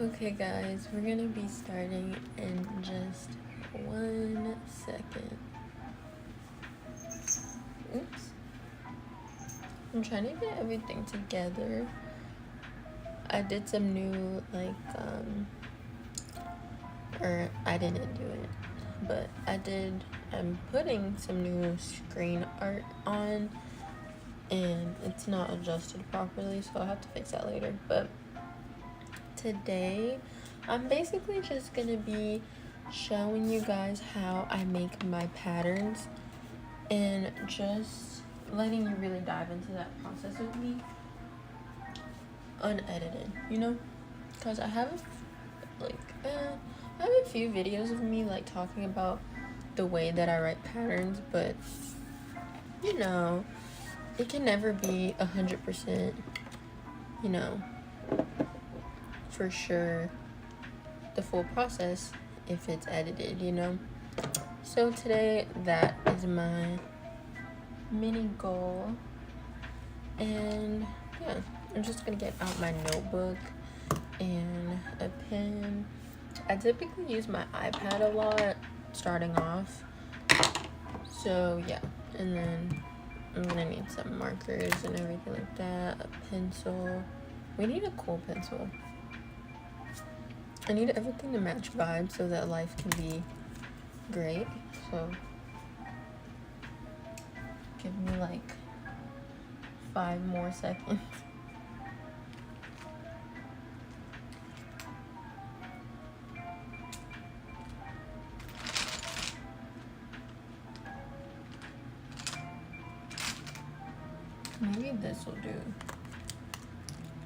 Okay guys, we're gonna be starting in just 1 second. Oops. I'm trying to get everything together. I did some new or I didn't do it, but I'm putting some new screen art on and it's not adjusted properly, so I'll have to fix that later. But today I'm basically just gonna be showing you guys how I make my patterns and just letting you really dive into that process with me unedited, you know, because I have a few videos of me like talking about the way that I write patterns, but you know, it can never be 100%, you know, for sure the full process if it's edited, you know. So today that is my mini goal, and yeah, I'm just gonna get out my notebook and a pen. I typically use my iPad a lot starting off, so yeah. And then I'm gonna need some markers and everything like that, a pencil. We need a cool pencil. I need everything to match vibe so that life can be great. So give me like 5 more seconds. Maybe this will do,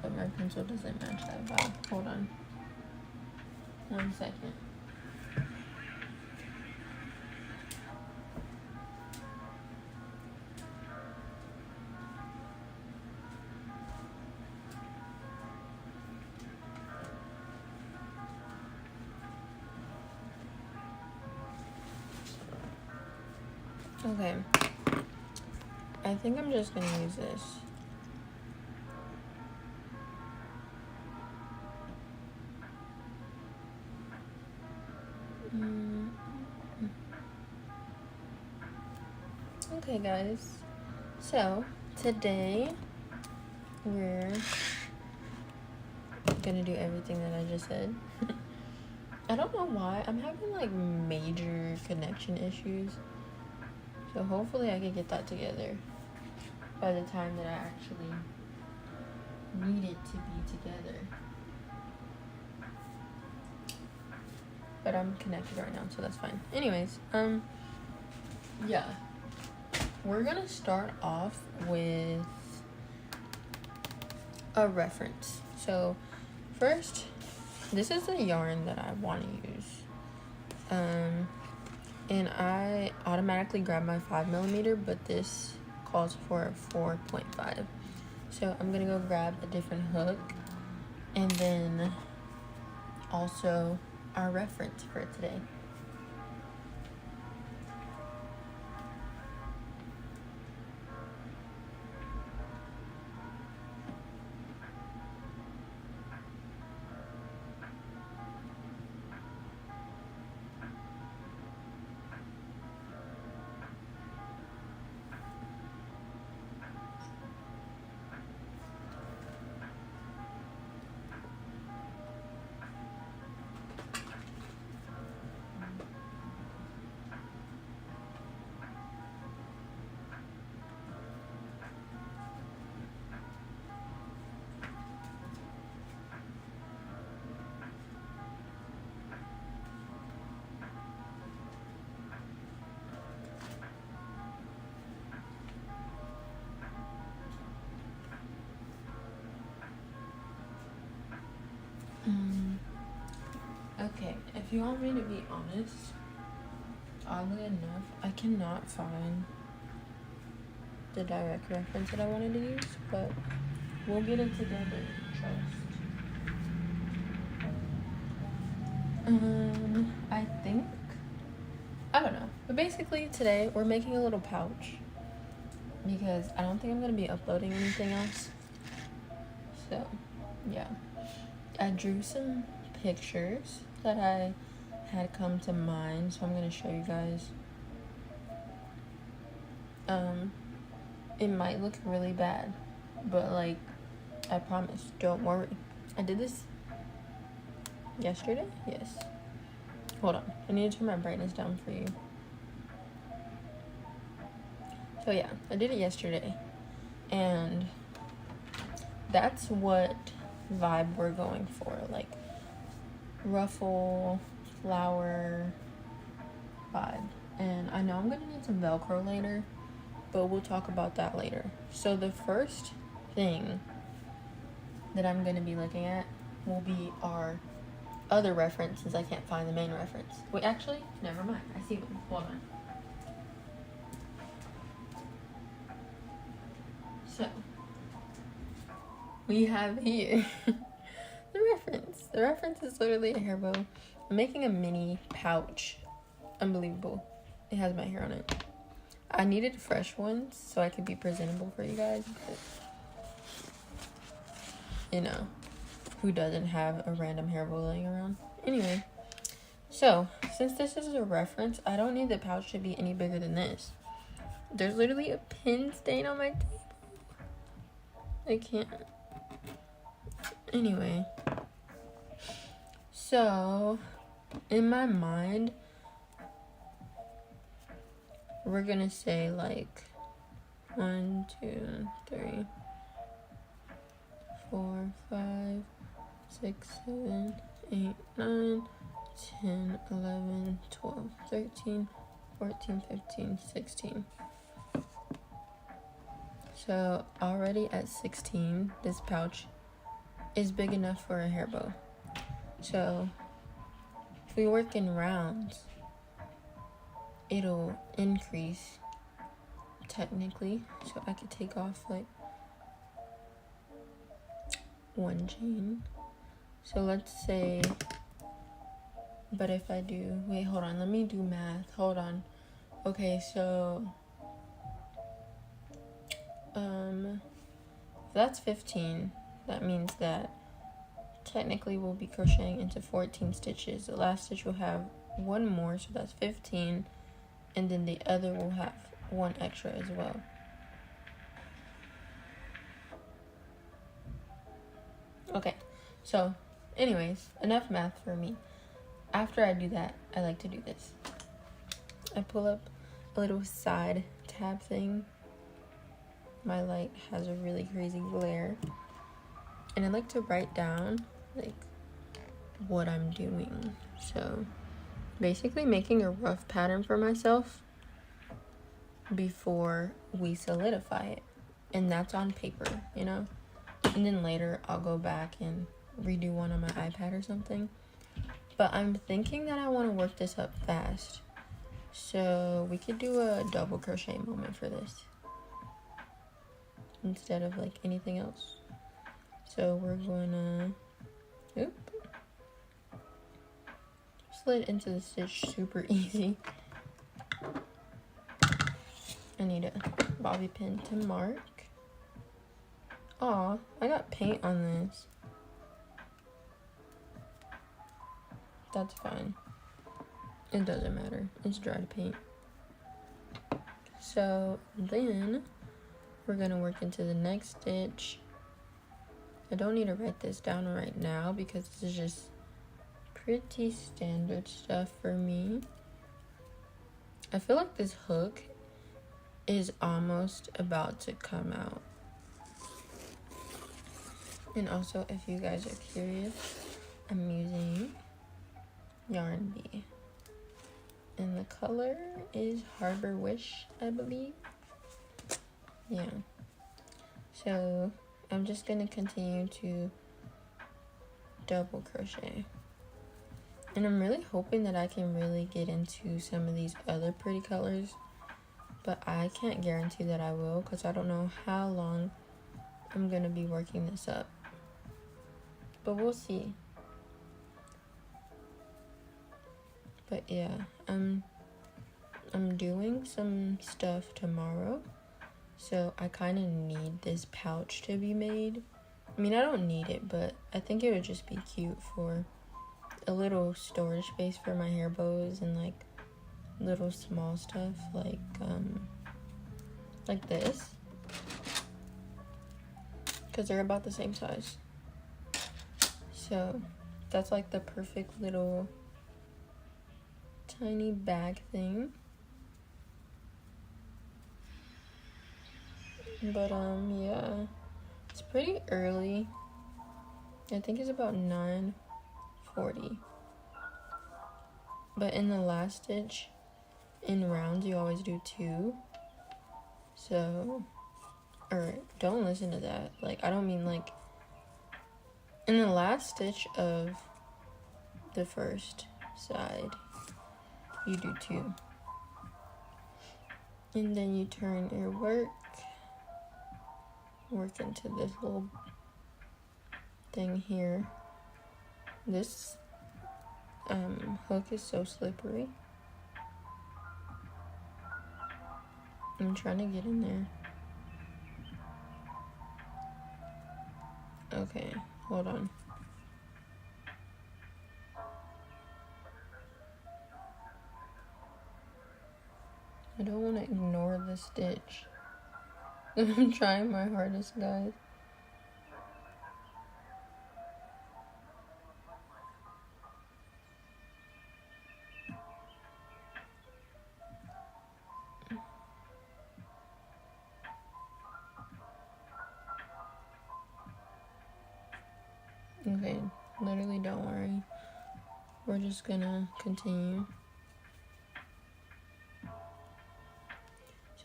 but my pencil doesn't match that vibe. Hold on 1 second. Okay, I think I'm just gonna use this. Okay guys, so today we're gonna do everything that I just said. I don't know why, I'm having like major connection issues, so hopefully I can get that together by the time that I actually need it to be together. But I'm connected right now, so that's fine. Anyways, yeah, we're gonna start off with a reference. So first, this is the yarn that I want to use, and I automatically grabbed my 5mm, but this calls for a 4.5. So I'm gonna go grab a different hook, and then also our reference for today. Okay, if you want me to be honest, oddly enough, I cannot find the direct reference that I wanted to use, but we'll get it together, trust. I don't know, but basically today we're making a little pouch because I don't think I'm gonna be uploading anything else. So yeah, I drew some pictures that I had come to mind, so I'm gonna show you guys. It might look really bad, but like, I promise, don't worry. I did this yesterday? Yes. Hold on, I need to turn my brightness down for you. So yeah, I did it yesterday, and that's what vibe we're going for, like ruffle, flower vibe. And I know I'm gonna need some Velcro later, but we'll talk about that later. So the first thing that I'm gonna be looking at will be our other reference, since I can't find the main reference. Wait, actually, never mind. I see one. Hold on. So, we have here the reference. The reference is literally a hair bow. I'm making a mini pouch. Unbelievable. It has my hair on it. I needed fresh ones so I could be presentable for you guys. But, you know, who doesn't have a random hair bow laying around? Anyway, so since this is a reference, I don't need the pouch to be any bigger than this. There's literally a pin stain on my table. I can't. Anyway, so in my mind, we're gonna say like 1, 2, 3, 4, 5, 6, 7, 8, 9, 10, 11, 12, 13, 14, 15, 16. So already at 16, this pouch is big enough for a hair bow. So if we work in rounds, it'll increase technically. So I could take off like 1 chain. So let's say, but if I do, wait, hold on, let me do math. Hold on. Okay, so that's 15. That means that technically we'll be crocheting into 14 stitches. The last stitch will have 1 more, so that's 15, and then the other will have 1 extra as well. Okay, so anyways, enough math for me. After I do that, I like to do this. I pull up a little side tab thing. My light has a really crazy glare. And I like to write down like what I'm doing. So basically making a rough pattern for myself before we solidify it. And that's on paper, you know? And then later I'll go back and redo one on my iPad or something. But I'm thinking that I want to work this up fast. So we could do a double crochet moment for this instead of like anything else. So we're gonna slid into the stitch super easy. I need a bobby pin to mark. Aw, I got paint on this. That's fine. It doesn't matter. It's dry paint. So then we're gonna work into the next stitch. I don't need to write this down right now because this is just pretty standard stuff for me. I feel like this hook is almost about to come out. And also, if you guys are curious, I'm using Yarn Bee. And the color is Harbor Wish, I believe. Yeah. So I'm just gonna continue to double crochet. And I'm really hoping that I can really get into some of these other pretty colors. But I can't guarantee that I will because I don't know how long I'm gonna be working this up. But we'll see. But yeah, I'm doing some stuff tomorrow. So I kind of need this pouch to be made. I mean, I don't need it, but I think it would just be cute for a little storage space for my hair bows and like little small stuff like this, because they're about the same size. So that's like the perfect little tiny bag thing. But yeah, it's pretty early. I think it's about 9:40. But in the last stitch, in rounds, you always do 2. So, or don't listen to that. Like, I don't mean like in the last stitch of the first side, you do 2. And then you turn your work into this little thing here. This hook is so slippery. I'm trying to get in there. Okay, hold on. I don't want to ignore the stitch. I'm trying my hardest, guys. Okay, literally don't worry. We're just gonna continue.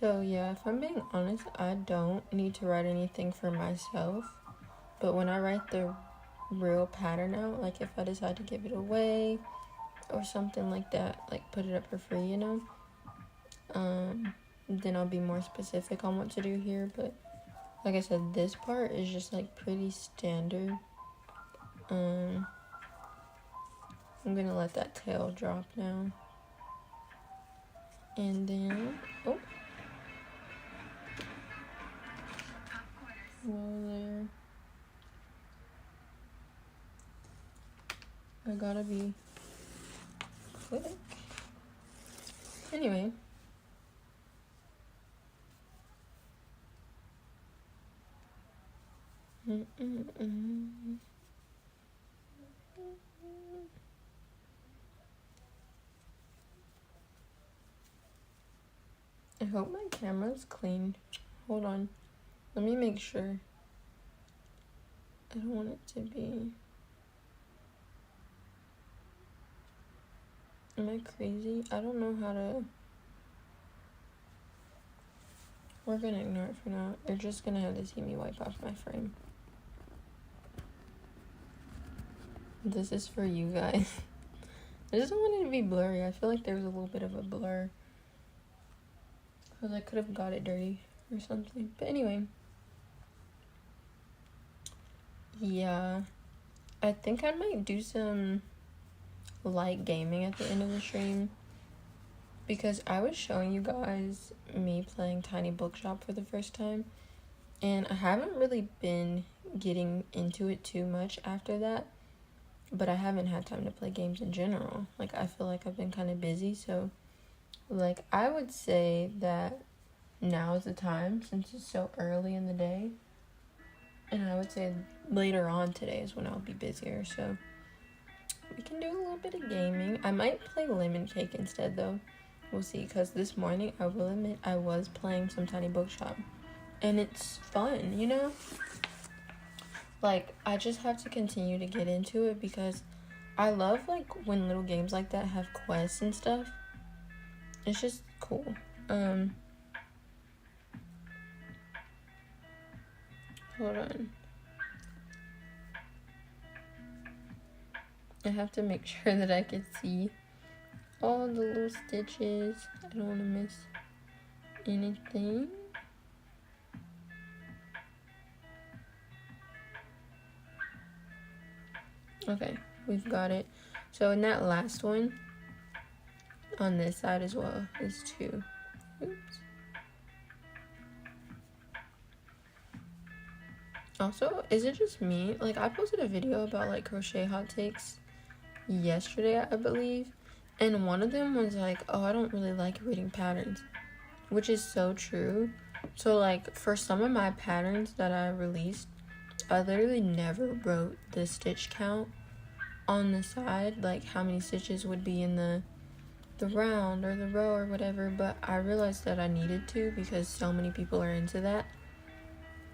So yeah, if I'm being honest, I don't need to write anything for myself. But when I write the real pattern out, like if I decide to give it away or something like that, like put it up for free, you know, then I'll be more specific on what to do here. But like I said, this part is just like pretty standard. I'm gonna let that tail drop now. And then, oh. Well, there. I gotta be quick. Anyway. I hope my camera's clean. Hold on. Let me make sure. I don't want it to be... Am I crazy? I don't know how to... We're gonna ignore it for now. You're just gonna have to see me wipe off my frame. This is for you guys. I just don't want it to be blurry. I feel like there's a little bit of a blur, because I could have got it dirty or something. But anyway. Yeah. I think I might do some light gaming at the end of the stream, because I was showing you guys me playing Tiny Bookshop for the first time, and I haven't really been getting into it too much after that, but I haven't had time to play games in general. Like, I feel like I've been kind of busy, so like I would say that now is the time, since it's so early in the day, and I would say later on today is when I'll be busier, so we can do a little bit of gaming. I might play Lemon Cake instead, though. We'll see, because this morning, I will admit, I was playing some Tiny Bookshop. And it's fun, you know? Like, I just have to continue to get into it, because I love, like, when little games like that have quests and stuff. It's just cool. Hold on. I have to make sure that I can see all the little stitches. I don't want to miss anything. Okay, we've got it. So in that last one, on this side as well, is 2. Oops. Also, is it just me? Like, I posted a video about, like, crochet hot takes yesterday, I believe, and one of them was like, oh, I don't really like reading patterns, which is so true. So like for some of my patterns that I released, I literally never wrote the stitch count on the side, like how many stitches would be in the round or the row or whatever, but I realized that I needed to because so many people are into that.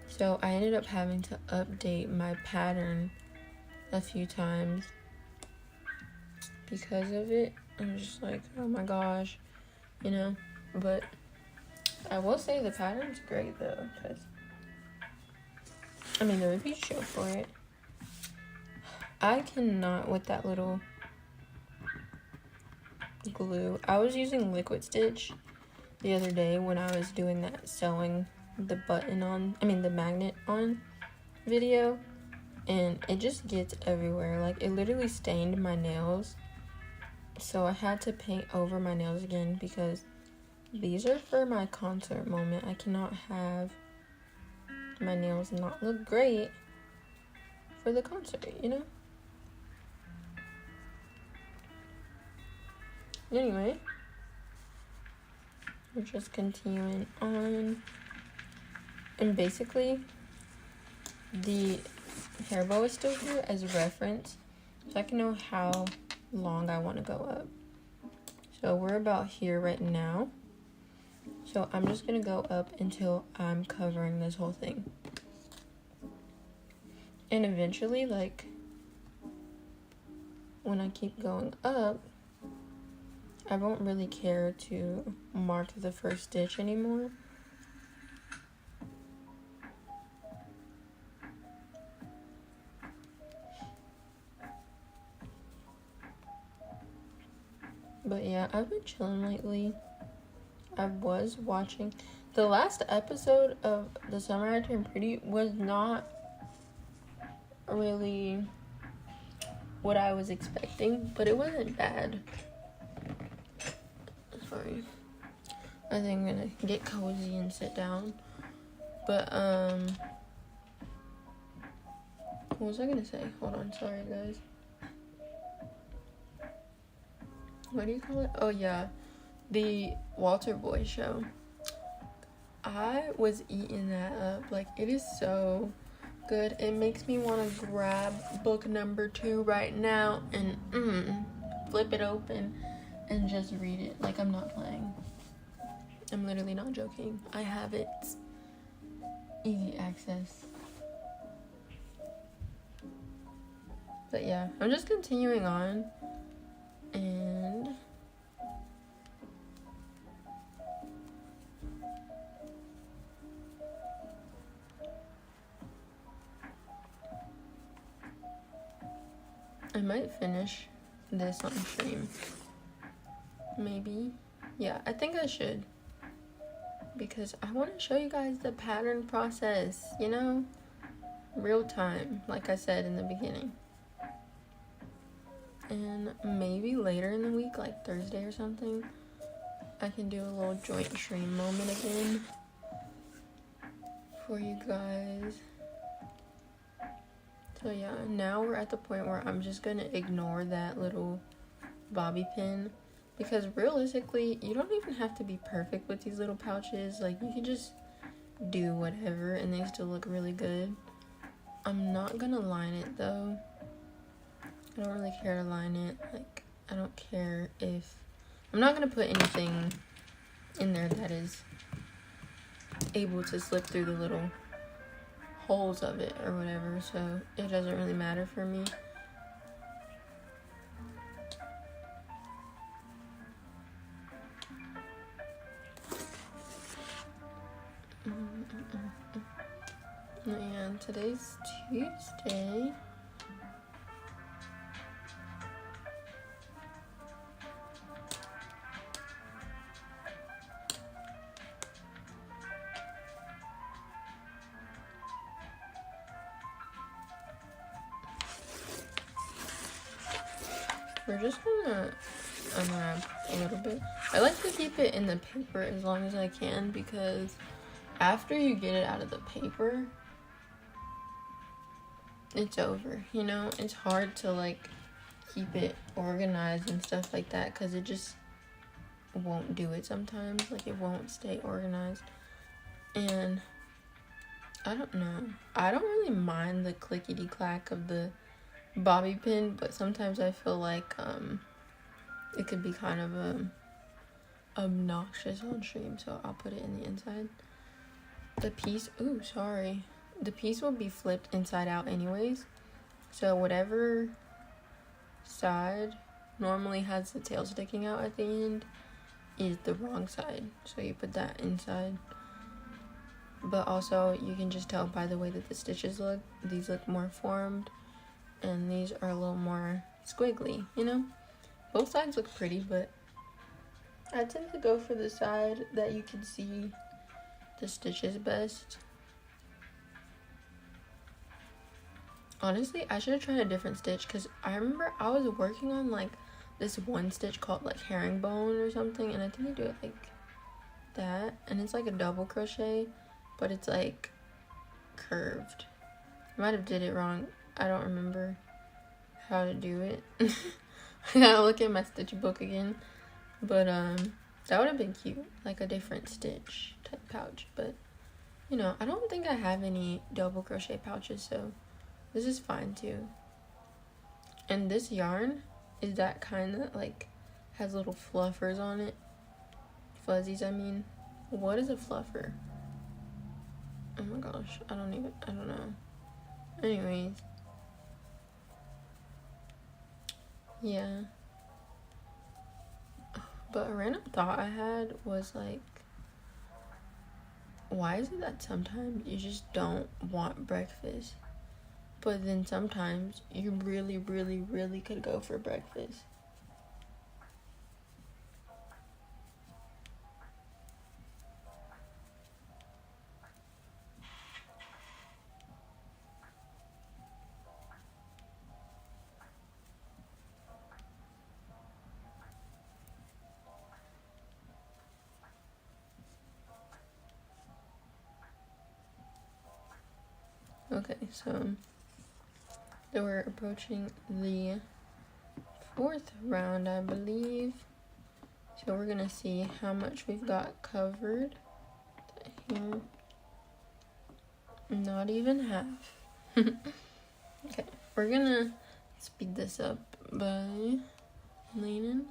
So I ended up having to update my pattern a few times because of it. I'm just like, oh my gosh, you know. But I will say the pattern's great though, because I mean the reviews show for it. I cannot with that little glue. I was using liquid stitch the other day when I was doing that sewing the button on, I mean the magnet on video, and it just gets everywhere. Like it literally stained my nails, so I had to paint over my nails again because these are for my concert moment. I cannot have my nails not look great for the concert, you know? Anyway, we're just continuing on, and basically the hair bow is still here as a reference so I can know how long I want to go up. So we're about here right now, so I'm just gonna go up until I'm covering this whole thing, and eventually, like when I keep going up, I won't really care to mark the first stitch anymore. But yeah, I've been chilling lately. I was watching the last episode of The Summer I Turned Pretty was not really what I was expecting, but it wasn't bad. Sorry. I think I'm gonna get cozy and sit down. But what was I gonna say? Hold on, sorry guys. What do you call it? Oh yeah, the Walter Boy show. I was eating that up. Like, it is so good. It makes me want to grab book number 2 right now and flip it open and just read it. Like, I'm not playing. I'm literally not joking. I have it. Easy access. But yeah, I'm just continuing on, and I might finish this on stream. Maybe. Yeah, I think I should, because I want to show you guys the pattern process, you know, real time, like I said in the beginning. And maybe later in the week, like Thursday or something, I can do a little joint stream moment again for you guys. So yeah, now we're at the point where I'm just gonna ignore that little bobby pin, because realistically, you don't even have to be perfect with these little pouches. Like, you can just do whatever and they still look really good. I'm not gonna line it though. I don't really care to line it. Like, I don't care if... I'm not going to put anything in there that is able to slip through the little holes of it or whatever, so it doesn't really matter for me. And today's Tuesday. We're just gonna unwrap a little bit. I like to keep it in the paper as long as I can, because after you get it out of the paper, it's over, you know? It's hard to, like, keep it organized and stuff like that, because it just won't do it sometimes. Like, it won't stay organized. And I don't know, I don't really mind the clickety clack of the bobby pin, but sometimes I feel like it could be kind of obnoxious on stream, so I'll put it in the inside. The piece, ooh, sorry, the piece will be flipped inside out anyways, so whatever side normally has the tail sticking out at the end is the wrong side, so you put that inside. But also you can just tell by the way that the stitches look, these look more formed and these are a little more squiggly, you know? Both sides look pretty, but I tend to go for the side that you can see the stitches best. Honestly, I should have tried a different stitch, because I remember I was working on like this one stitch called like herringbone or something, and I think you do it like that, and it's like a double crochet, but it's like curved. I might have did it wrong. I don't remember how to do it. I gotta look at my stitch book again. But that would have been cute, like a different stitch type pouch. But you know, I don't think I have any double crochet pouches, so this is fine too. And this yarn is that kind that like has little fluffers on it. Fuzzies, I mean. What is a fluffer? Oh my gosh, I don't know. Anyways. Yeah. But a random thought I had was like, why is it that sometimes you just don't want breakfast, but then sometimes you really, really, really could go for breakfast? Okay, so we're approaching the 4th round, I believe. So we're gonna see how much we've got covered here. Not even half. Okay, we're gonna speed this up by leaning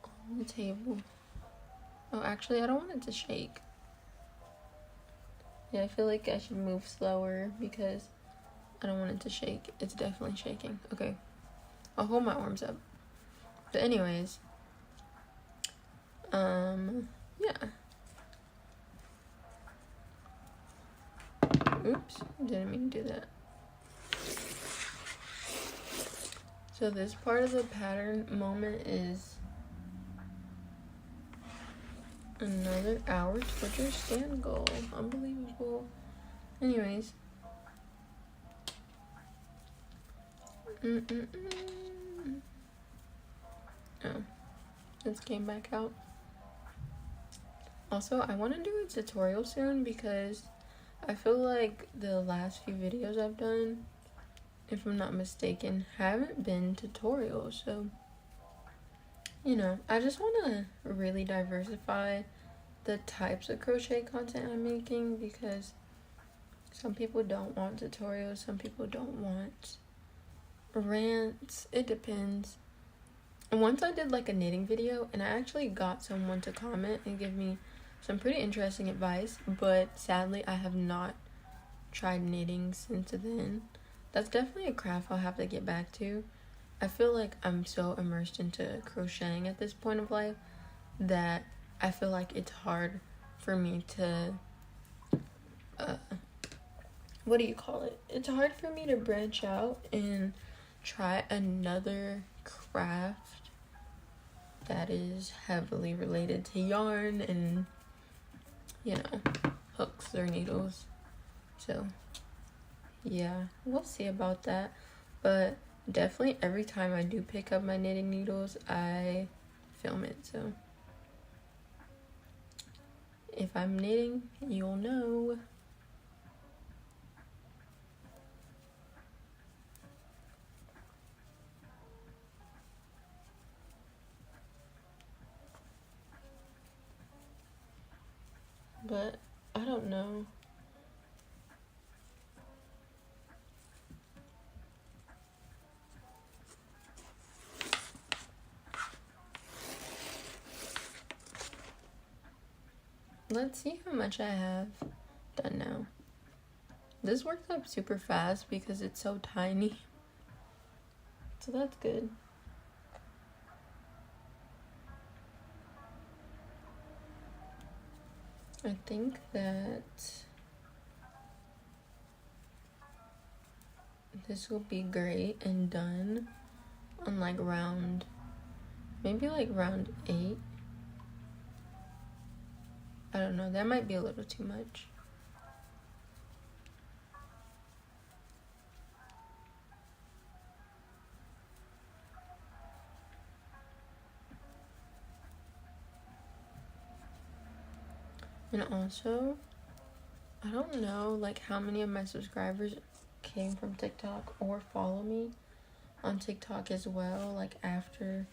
on the table. Oh, actually, I don't want it to shake. Yeah, I feel like I should move slower because I don't want it to shake. It's definitely shaking. Okay, I'll hold my arms up. But anyways, yeah. Oops, didn't mean to do that. So this part of the pattern moment is another hour towards your stand goal. Unbelievable. Anyways. Oh, this came back out. Also, I want to do a tutorial soon because I feel like the last few videos I've done, if I'm not mistaken, haven't been tutorials. So, you know, I just want to really diversify the types of crochet content I'm making, because some people don't want tutorials, some people don't want rants. It depends. And once I did like a knitting video, and I actually got someone to comment and give me some pretty interesting advice, but sadly I have not tried knitting since then. That's definitely a craft I'll have to get back to. I feel like I'm so immersed into crocheting at this point of life that I feel like it's hard for me to what do you call it? It's hard for me to branch out and try another craft that is heavily related to yarn and, you know, hooks or needles. So yeah, we'll see about that. But definitely every time I do pick up my knitting needles, I film it. So if I'm knitting, you'll know. but I don't know. Let's see how much I have done now. This works up super fast because it's so tiny. So that's good. I think that this will be great and done on like maybe like round 8. I don't know, that might be a little too much. And also, I don't know like how many of my subscribers came from TikTok or follow me on TikTok as well, like after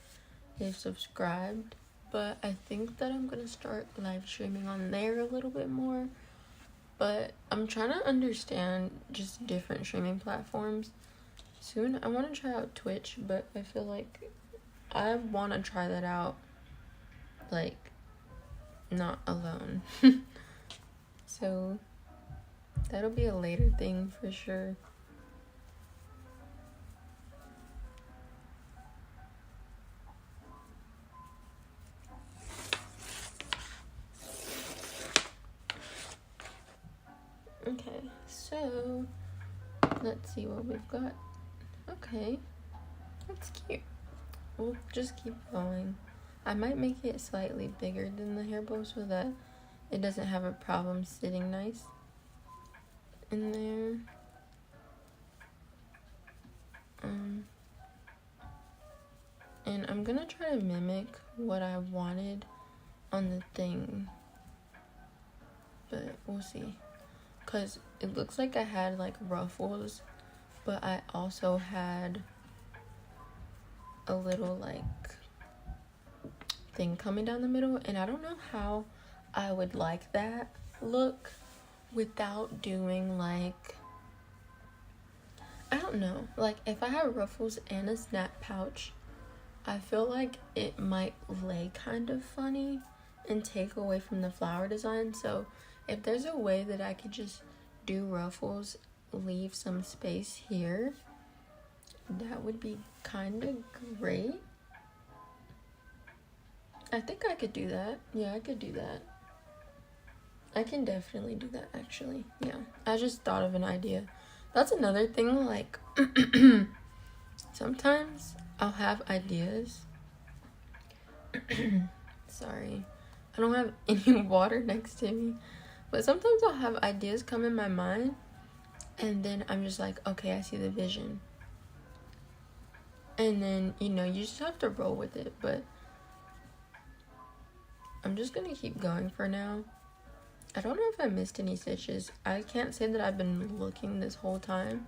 they've subscribed. But I think that I'm gonna start live streaming on there a little bit more. But I'm trying to understand just different streaming platforms. Soon I want to try out Twitch, but I feel like I want to try that out like not alone. So that'll be a later thing for sure. Okay, so let's see what we've got. Okay, that's cute. We'll just keep going. I might make it slightly bigger than the hair bow so that it doesn't have a problem sitting nice in there. And I'm gonna try to mimic what I wanted on the thing, but we'll see. Cause it looks like I had like ruffles, but I also had a little like thing coming down the middle, and I don't know how I would like that look without doing like, I don't know, like if I had ruffles and a snap pouch, I feel like it might lay kind of funny and take away from the flower design. So if there's a way that I could just do ruffles, leave some space here, that would be kind of great. I think I could do that. Yeah, I could do that. I can definitely do that, actually. Yeah, I just thought of an idea. That's another thing, like, sometimes I'll have ideas. Sorry, I don't have any water next to me. But sometimes I'll have ideas come in my mind, and then I'm just like, okay, I see the vision. And then, you know, you just have to roll with it. But I'm just gonna keep going for now. I don't know if I missed any stitches. I can't say that I've been looking this whole time,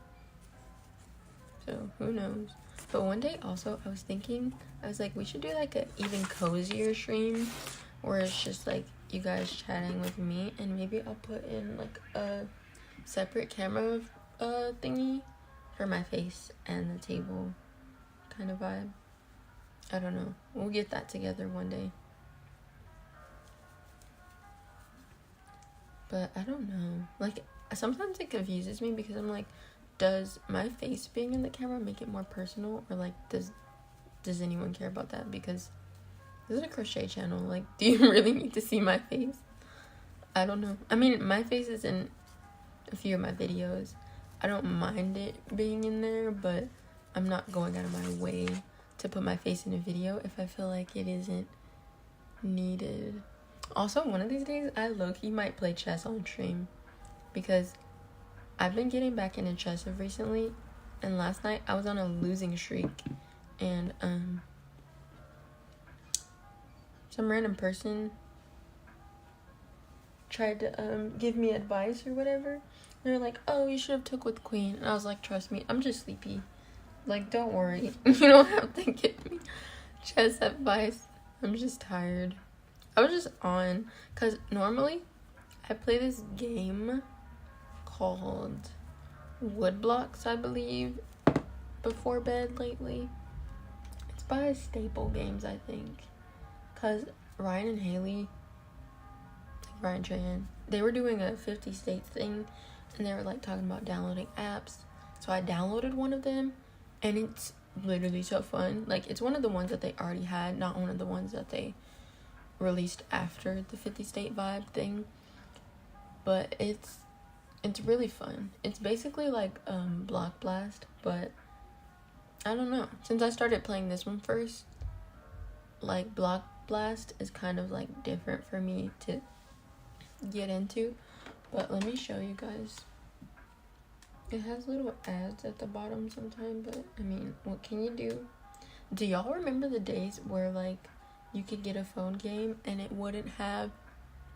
so who knows. But one day also I was thinking, I was like, we should do like a even cozier stream where it's just like you guys chatting with me, and maybe I'll put in like a separate camera thingy for my face and the table kind of vibe. I don't know, we'll get that together one day. But I don't know, like sometimes it confuses me because I'm like, does my face being in the camera make it more personal, or like does anyone care about that? Because this is a crochet channel, like do you really need to see my face? I don't know. I mean, my face is in a few of my videos. I don't mind it being in there, but I'm not going out of my way to put my face in a video if I feel like it isn't needed. Also, one of these days I low-key might play chess on stream, because I've been getting back into chess recently, and last night I was on a losing streak, and some random person tried to give me advice or whatever. They're like, oh, you should have took with queen. And I was like, trust me, I'm just sleepy. Like, don't worry. You don't have to give me chess advice. I'm just tired. I was just on, because normally I play this game called Woodblocks, I believe, before bed lately. It's by Staple Games, I think. Because Ryan and Haley, like Ryan Tran, they were doing a 50 states thing, and they were like talking about downloading apps. So I downloaded one of them, and it's literally so fun. Like, it's one of the ones that they already had, not one of the ones that they released after the 50 state vibe thing. But it's really fun. It's basically like Block Blast, but I don't know. Since I started playing this one first, like Block Blast is kind of like different for me to get into. But let me show you guys. It has little ads at the bottom sometimes, but I mean, what can you do? Do y'all remember the days where like you could get a phone game and it wouldn't have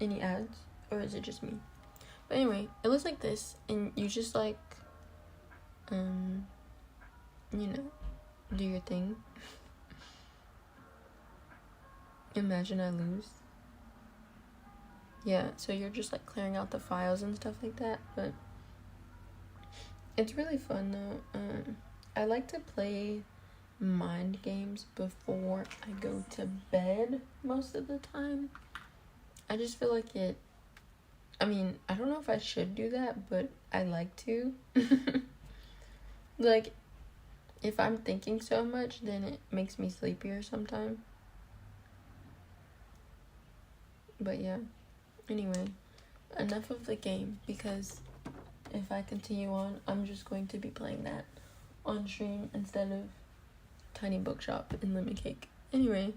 any ads? Or is it just me? But anyway, it looks like this, and you just like, you know, do your thing. Imagine I lose. Yeah, so you're just like clearing out the files and stuff like that, but it's really fun though. I like to play mind games before I go to bed most of the time. I just feel like it, I mean, I don't know if I should do that, but I like to. Like, if I'm thinking so much, then it makes me sleepier sometimes. But yeah, anyway, enough of the game, because if I continue on, I'm just going to be playing that on stream instead of Tiny Bookshop and Lemon Cake. Anyway,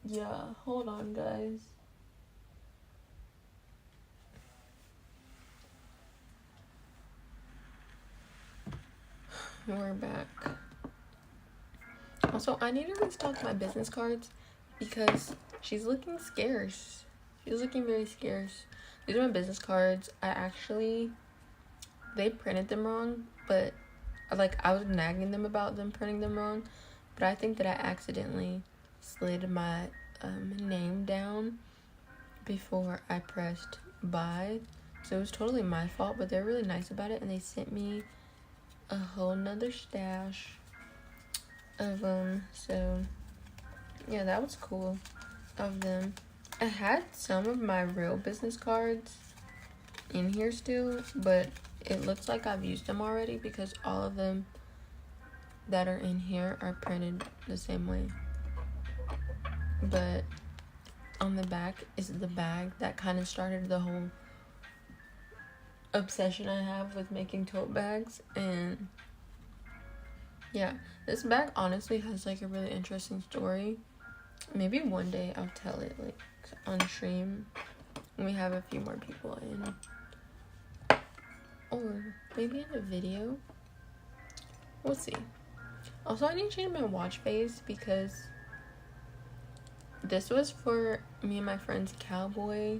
yeah, hold on, guys. We're back. Also, I need to restock my business cards because she's looking scarce. She's looking very scarce. These are my business cards. They printed them wrong, but like I was nagging them about them printing them wrong, but I think that I accidentally slid my name down before I pressed buy, so it was totally my fault, but they're really nice about it, and they sent me a whole nother stash of them, so yeah, that was cool of them. I had some of my real business cards in here still, but it looks like I've used them already because all of them that are in here are printed the same way. But on the back is the bag that kind of started the whole obsession I have with making tote bags. And yeah, this bag honestly has like a really interesting story. Maybe one day I'll tell it like on stream when we have a few more people in, or maybe in a video. We'll see. Also, I need to change my watch face because this was for me and my friend's cowboy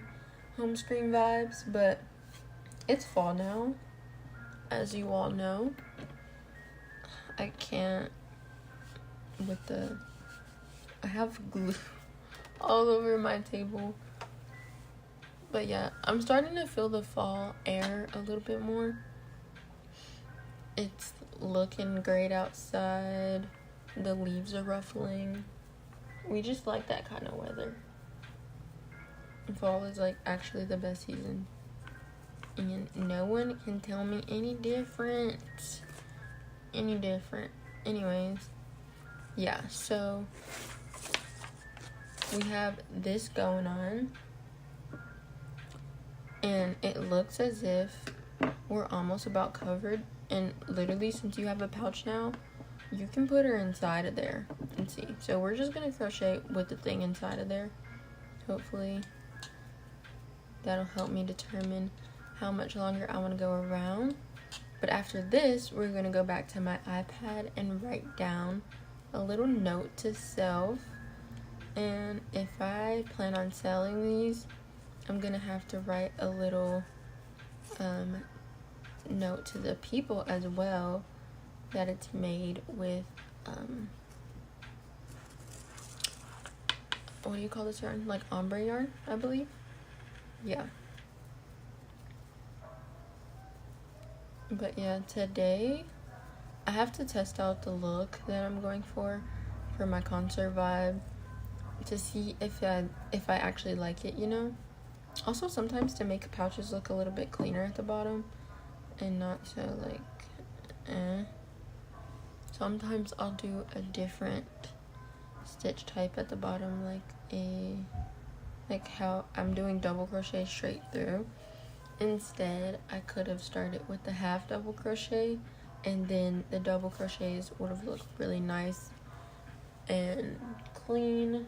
home screen vibes, but it's fall now, as you all know. I can't with I have glue all over my table. But yeah, I'm starting to feel the fall air a little bit more. It's looking great outside. The leaves are ruffling. We just like that kind of weather. Fall is like actually the best season. And no one can tell me any different. Anyways, yeah, so we have this going on. And it looks as if we're almost about covered. And literally, since you have a pouch now, you can put her inside of there and see. So we're just going to crochet with the thing inside of there. Hopefully, that'll help me determine how much longer I want to go around. But after this, we're going to go back to my iPad and write down a little note to self. And if I plan on selling these, I'm going to have to write a little note to the people as well that it's made with what do you call this yarn? Like ombre yarn, I believe. Yeah. But yeah, today I have to test out the look that I'm going for my concert vibe to see if I actually like it, you know. Also, sometimes to make pouches look a little bit cleaner at the bottom and not so like sometimes I'll do a different stitch type at the bottom, like how I'm doing double crochet straight through. Instead, I could have started with the half double crochet, and then the double crochets would have looked really nice and clean.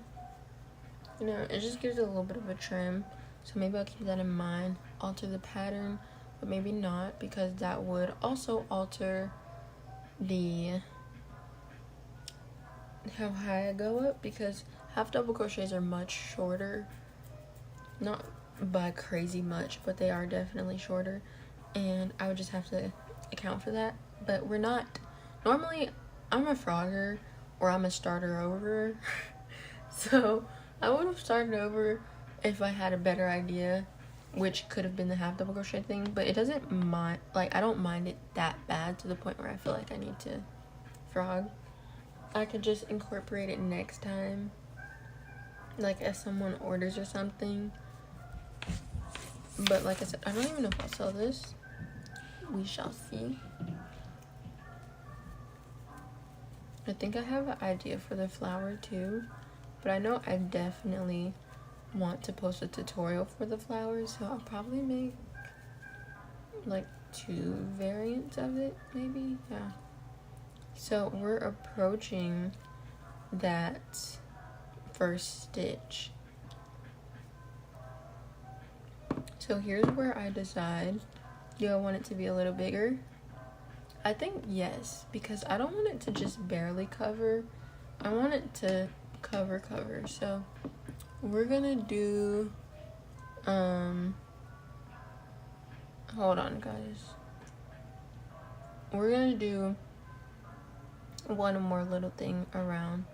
You know, it just gives it a little bit of a trim. So maybe I'll keep that in mind. Alter the pattern, but maybe not, because that would also alter the how high I go up, because half double crochets are much shorter. Not by crazy much, but they are definitely shorter, and I would just have to account for that. But we're not normally, I'm a frogger or I'm a starter over. So I would have started over if I had a better idea, which could have been the half double crochet thing. But it doesn't mind, like I don't mind it that bad to the point where I feel like I need to frog. I could just incorporate it next time, like if someone orders or something. But like I said, I don't even know if I'll sell this. We shall see. I think I have an idea for the flower too, but I know I definitely want to post a tutorial for the flowers, so I'll probably make like 2 variants of it, maybe. Yeah. So we're approaching that first stitch. So here's where I decide, do I want it to be a little bigger? I think yes, because I don't want it to just barely cover. I want it to cover. So we're gonna do, hold on guys. We're gonna do one more little thing around.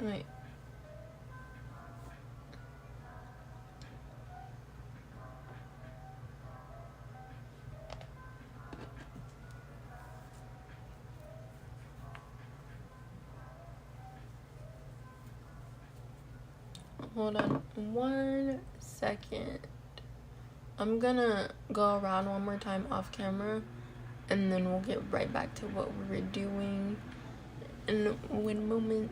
Wait. Hold on 1 second. I'm gonna go around one more time off camera, and then we'll get right back to what we were doing in one moment.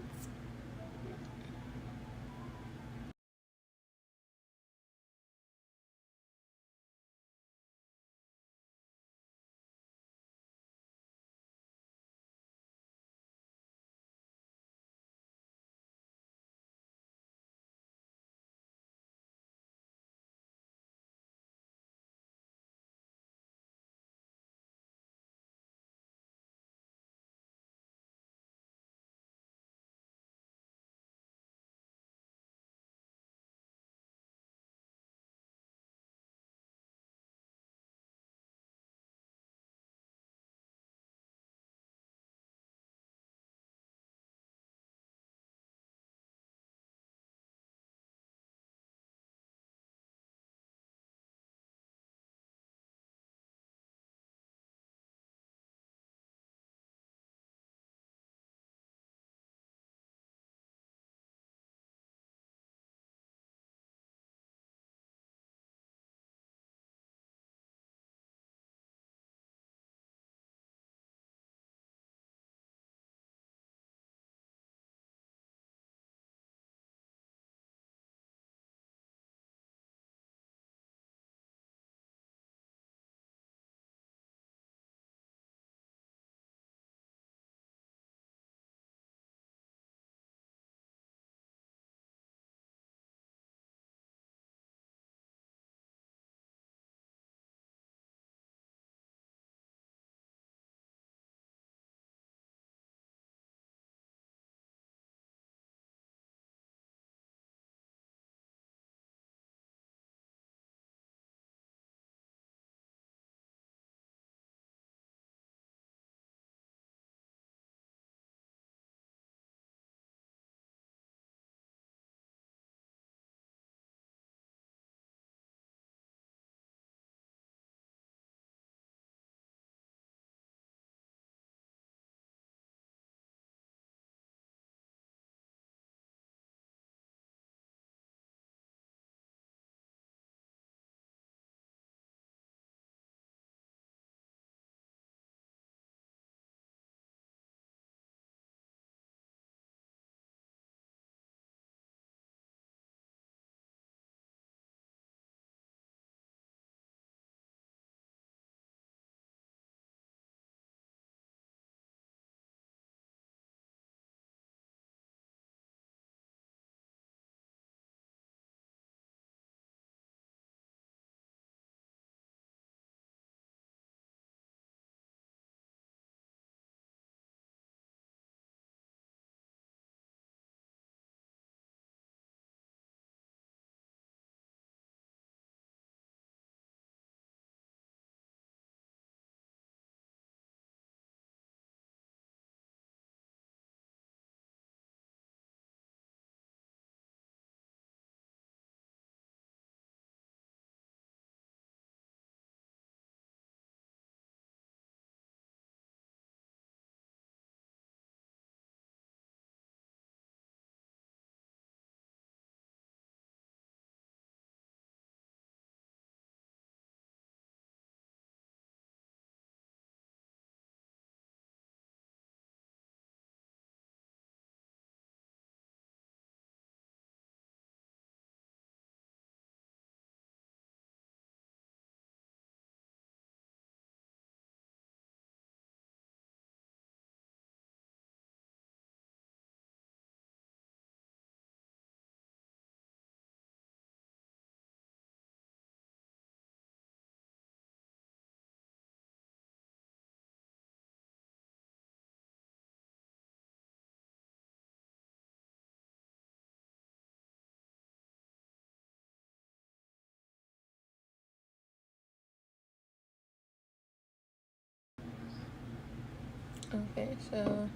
Okay, so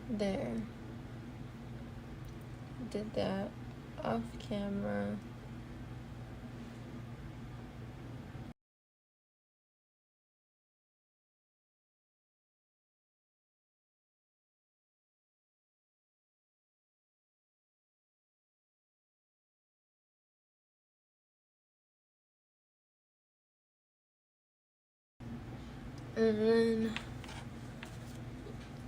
there. Did that off camera. And then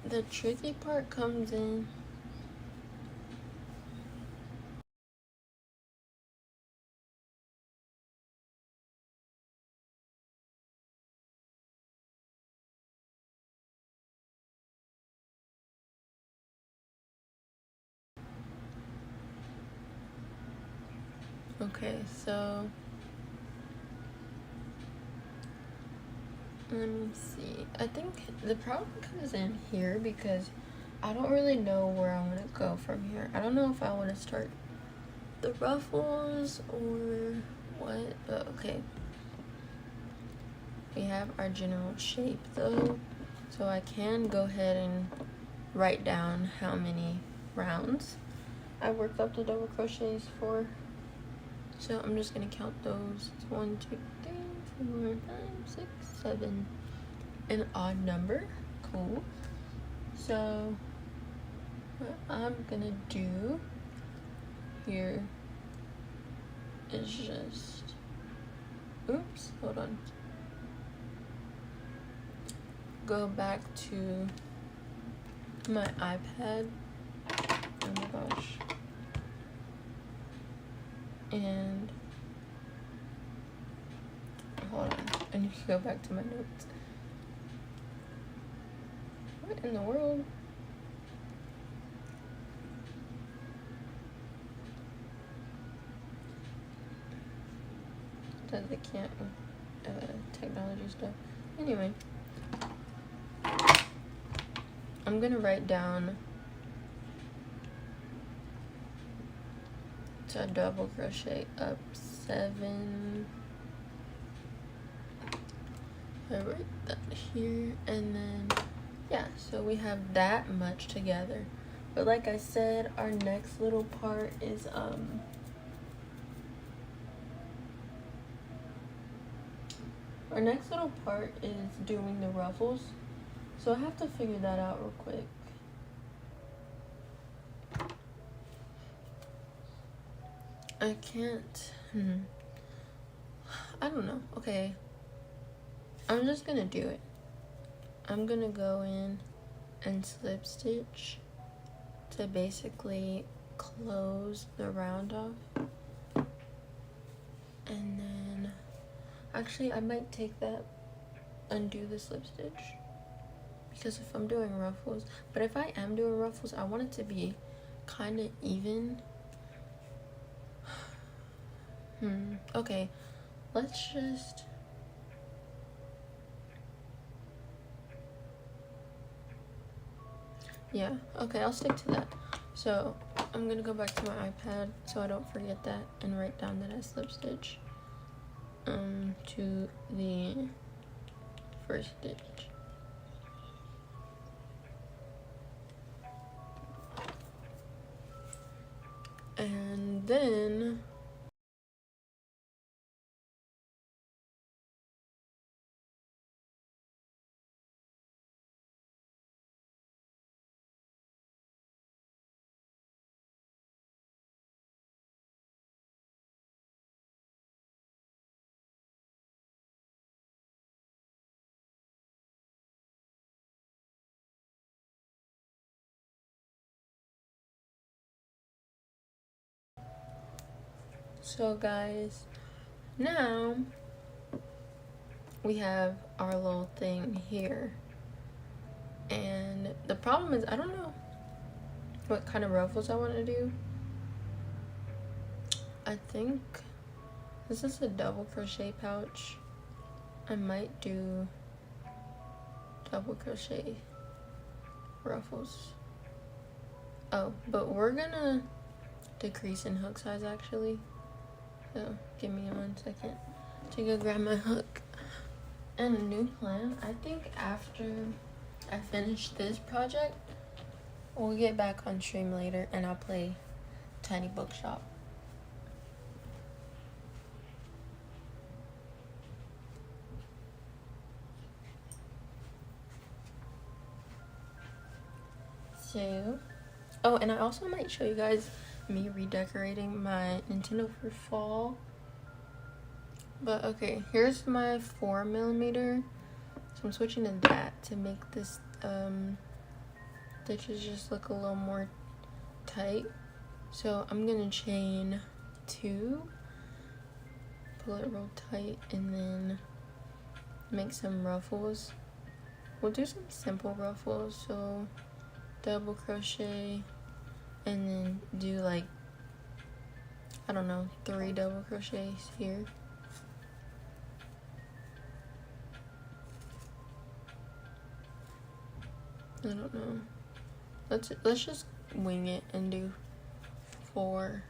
the tricky part comes in. Okay, so let me see. I think the problem comes in here because I don't really know where I want to go from here. I don't know if I want to start the ruffles or what, but okay. We have our general shape though, so I can go ahead and write down how many rounds I worked up the double crochets for. So I'm just gonna count those. It's 1, 2, 3, 4, 5, 6, 7. An odd number. Cool. So what I'm gonna do here is just, oops, hold on. Go back to my iPad. Oh my gosh. And hold on, I need to go back to my notes. What in the world? That they can't technology stuff. Anyway, I'm gonna write down to double crochet up 7. I write that here, and then yeah, so we have that much together. But like I said, our next little part is doing the ruffles. So I have to figure that out real quick. I can't. I don't know. Okay. I'm just gonna do it. I'm gonna go in and slip stitch to basically close the round off. And then, actually I might take that, undo the slip stitch. Because if I'm doing ruffles, but if I am doing ruffles, I want it to be kind of even. Okay, let's just, yeah, okay, I'll stick to that. So I'm gonna go back to my iPad so I don't forget that and write down that I slip stitch to the first stitch. And then so guys, now we have our little thing here. And the problem is I don't know what kind of ruffles I want to do. I think this is a double crochet pouch. I might do double crochet ruffles. Oh, but we're gonna decrease in hook size actually. So give me 1 second to go grab my hook. And a new plan, I think after I finish this project, we'll get back on stream later and I'll play Tiny Bookshop. So, oh, and I also might show you guys me redecorating my Nintendo for fall. But okay, here's my 4mm. So I'm switching to that to make this stitches just look a little more tight. So I'm gonna chain 2, pull it real tight, and then make some ruffles. We'll do some simple ruffles, so double crochet and then do like, I don't know, 3 double crochets here. I don't know. Let's just wing it and do 4.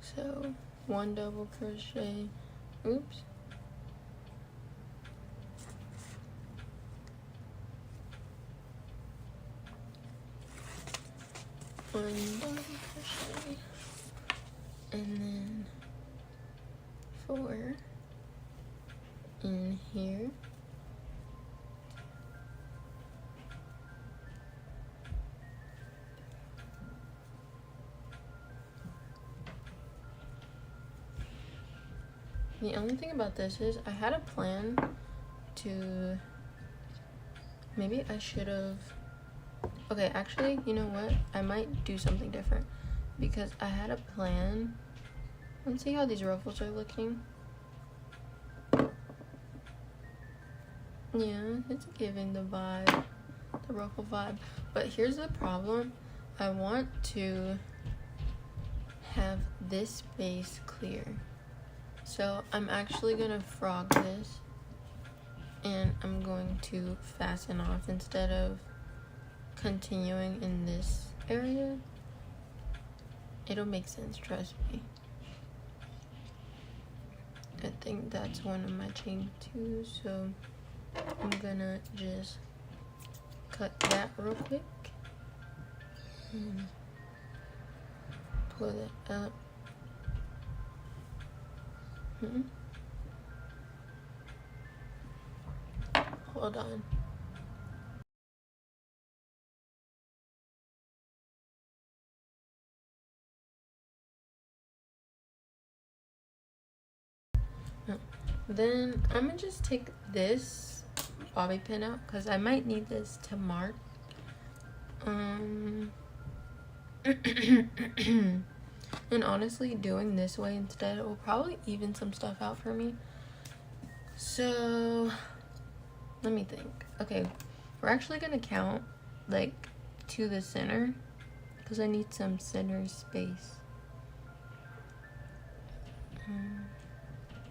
So 1 double crochet. Oops. One double crochet, and then 4 in here. The only thing about this is I had a plan to, maybe I should have, okay, actually, you know what? I might do something different because I had a plan. Let's see how these ruffles are looking. Yeah, it's giving the vibe, the ruffle vibe. But here's the problem. I want to have this base clear. So I'm actually gonna frog this and I'm going to fasten off instead of continuing in this area. It'll make sense, trust me. I think that's one of my chain 2, so I'm gonna just cut that real quick and pull it up. Hold on. Then I'm gonna just take this bobby pin out because I might need this to mark. And honestly, doing this way instead will probably even some stuff out for me. So let me think. Okay, we're actually gonna count like to the center because I need some center space.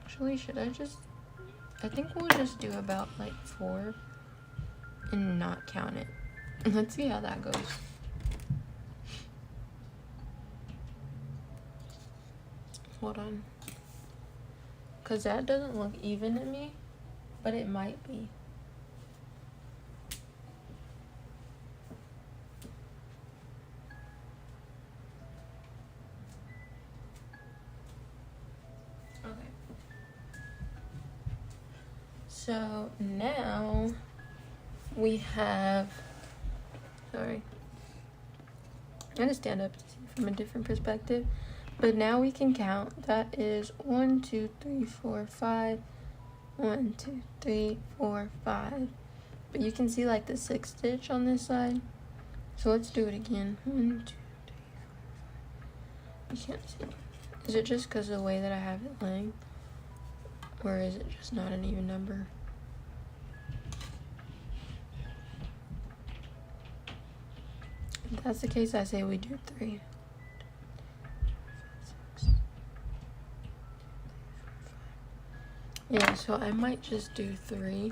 Actually, should I just, I think we'll just do about like 4 and not count it. Let's see how that goes. Hold on. Because that doesn't look even to me, but it might be. Okay. So now we have, sorry, I'm gonna stand up to see from a different perspective. But now we can count. That is 1, 2, 3, 4, 5. 1, 2, 3, 4, 5. But you can see like the 6th stitch on this side. So let's do it again. 1, 2, 3, 4, 5. You can't see. Is it just because of the way that I have it laying? Or is it just not an even number? If that's the case, I say we do 3. Yeah, so I might just do 3.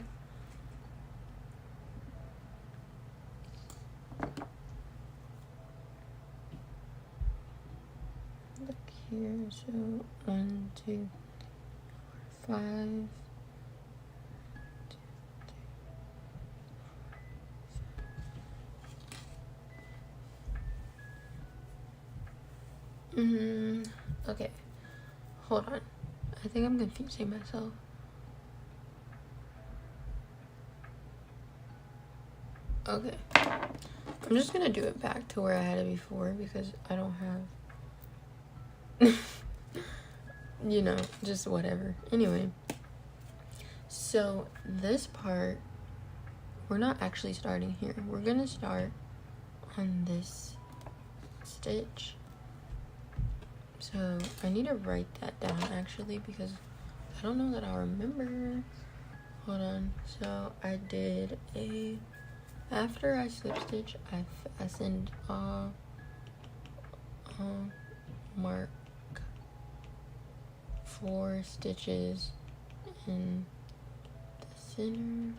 Look here, so 1, 2, 4, 5. Okay, hold on. I think I'm confusing myself. Okay, I'm just gonna do it back to where I had it before because I don't have you know, just whatever. Anyway, so this part, we're not actually starting here. We're gonna start on this stitch. So I need to write that down actually because I don't know that I'll remember. Hold on. So I did after I slip stitch, I fastened mark 4 stitches in the center,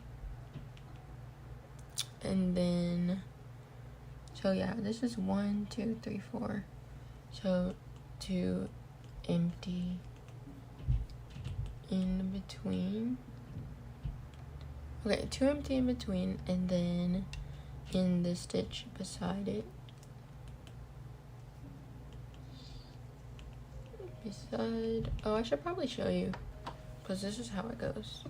and then so yeah, this is 1 2 3 4, so 2 empty in between. Okay, 2 empty in between, and then in the stitch beside it, oh, I should probably show you because this is how it goes.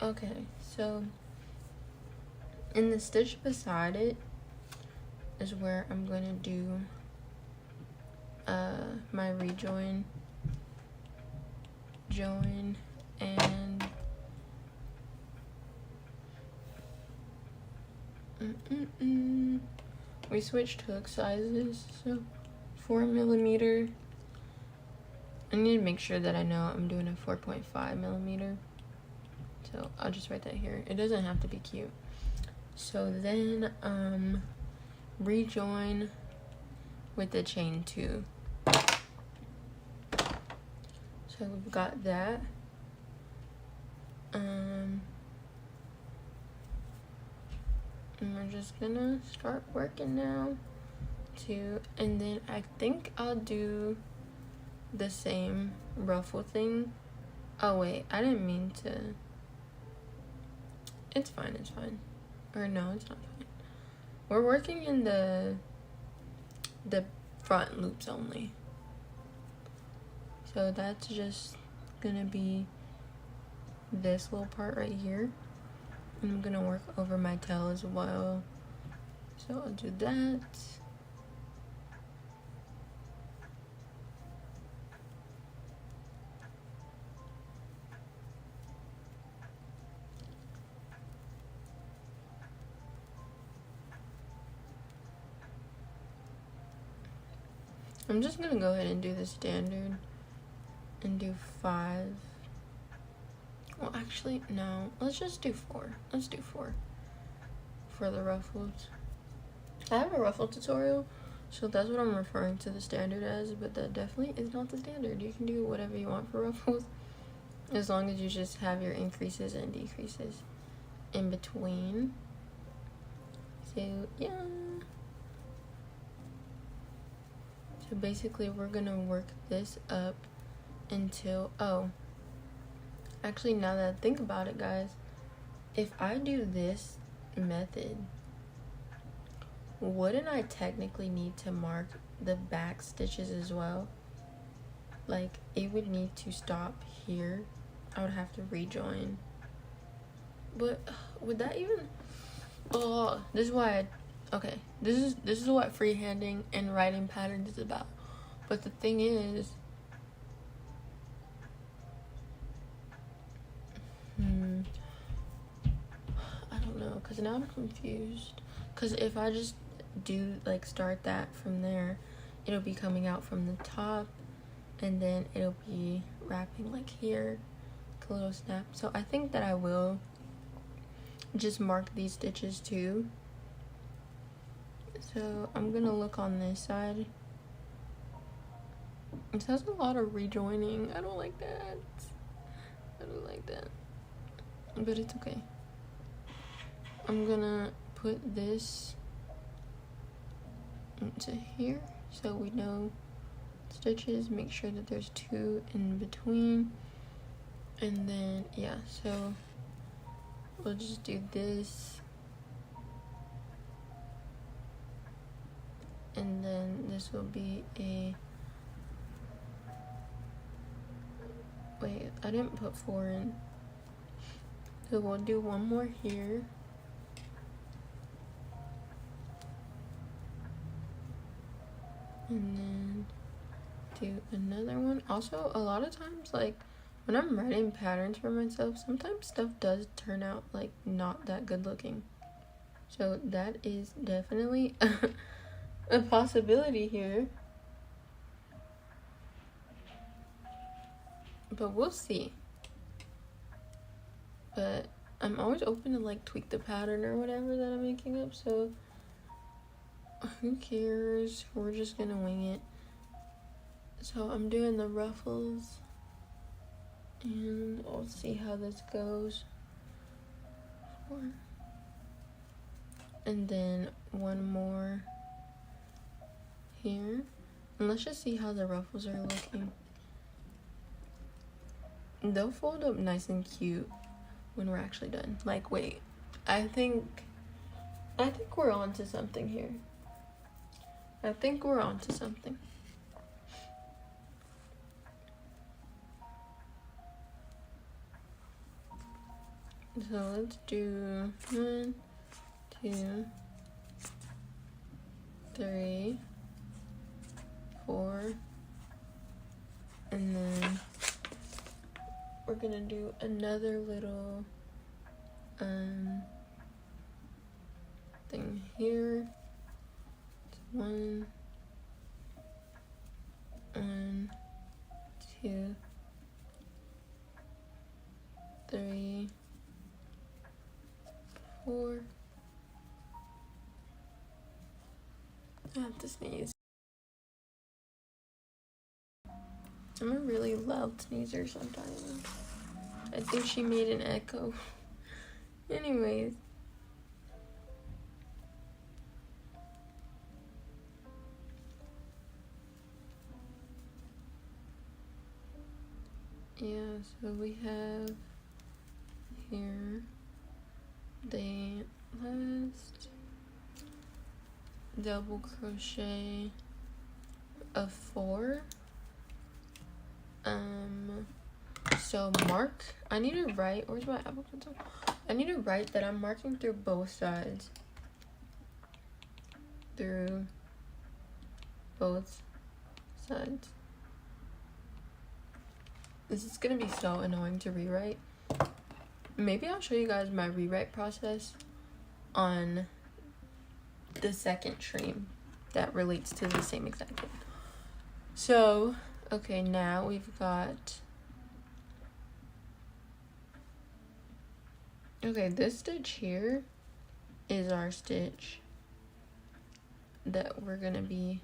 Okay, so in the stitch beside it is where I'm gonna do my rejoin, join, and we switched hook sizes, so 4mm. I need to make sure that I know I'm doing a 4.5mm, so I'll just write that here. It doesn't have to be cute. So then rejoin with the chain 2. So we've got that. And we're just gonna start working now too, and then I think I'll do the same ruffle thing. Oh wait, I didn't mean to. It's fine, it's fine. Or no, it's not fine. We're working in the front loops only. So that's just gonna be this little part right here. And I'm gonna work over my tail as well. So I'll do that. I'm just gonna go ahead and do the standard and do 5. Well, actually, no. Let's just do 4. Let's do 4 for the ruffles. I have a ruffle tutorial, so that's what I'm referring to the standard as, but that definitely is not the standard. You can do whatever you want for ruffles, as long as you just have your increases and decreases in between. So, yeah. So basically, we're gonna work this up until, oh, actually, now that I think about it, guys, if I do this method, wouldn't I technically need to mark the back stitches as well? Like, it would need to stop here. I would have to rejoin. But would that even, oh, this is why okay, this is what freehanding and writing patterns is about. But the thing is, now I'm confused, because if I just do like start that from there, it'll be coming out from the top, and then it'll be wrapping like here, like a little snap. So I think that I will just mark these stitches too. So I'm gonna look on this side. It has a lot of rejoining. I don't like that. I don't like that, but it's okay. I'm gonna put this into here so we know stitches. Make sure that there's 2 in between, and then yeah, so we'll just do this, and then this will be a, wait, I didn't put 4 in, so we'll do 1 more here. And then do another one. Also, a lot of times, like when I'm writing patterns for myself, sometimes stuff does turn out like not that good looking. So that is definitely a possibility here. But we'll see. But I'm always open to like tweak the pattern or whatever that I'm making up, so who cares? We're just gonna wing it. So I'm doing the ruffles, and we'll see how this goes. And then 1 more here. And let's just see how the ruffles are looking. They'll fold up nice and cute when we're actually done. Like, wait, I think we're onto something here. I think we're onto something. So let's do 1, 2, 3, 4, and then we're gonna do another little thing here. 1, 2, 3, 4. I have to sneeze. I'm a really loud sneezer sometimes. I think she made an echo. Anyways. Yeah, so we have here the last double crochet of 4. So mark, I need to write, where's my Apple pencil? I need to write that I'm marking through both sides. Through both sides. This is gonna be so annoying to rewrite. Maybe I'll show you guys my rewrite process on the second stream that relates to the same exact thing. So, okay, now we've got, okay, this stitch here is our stitch that we're gonna be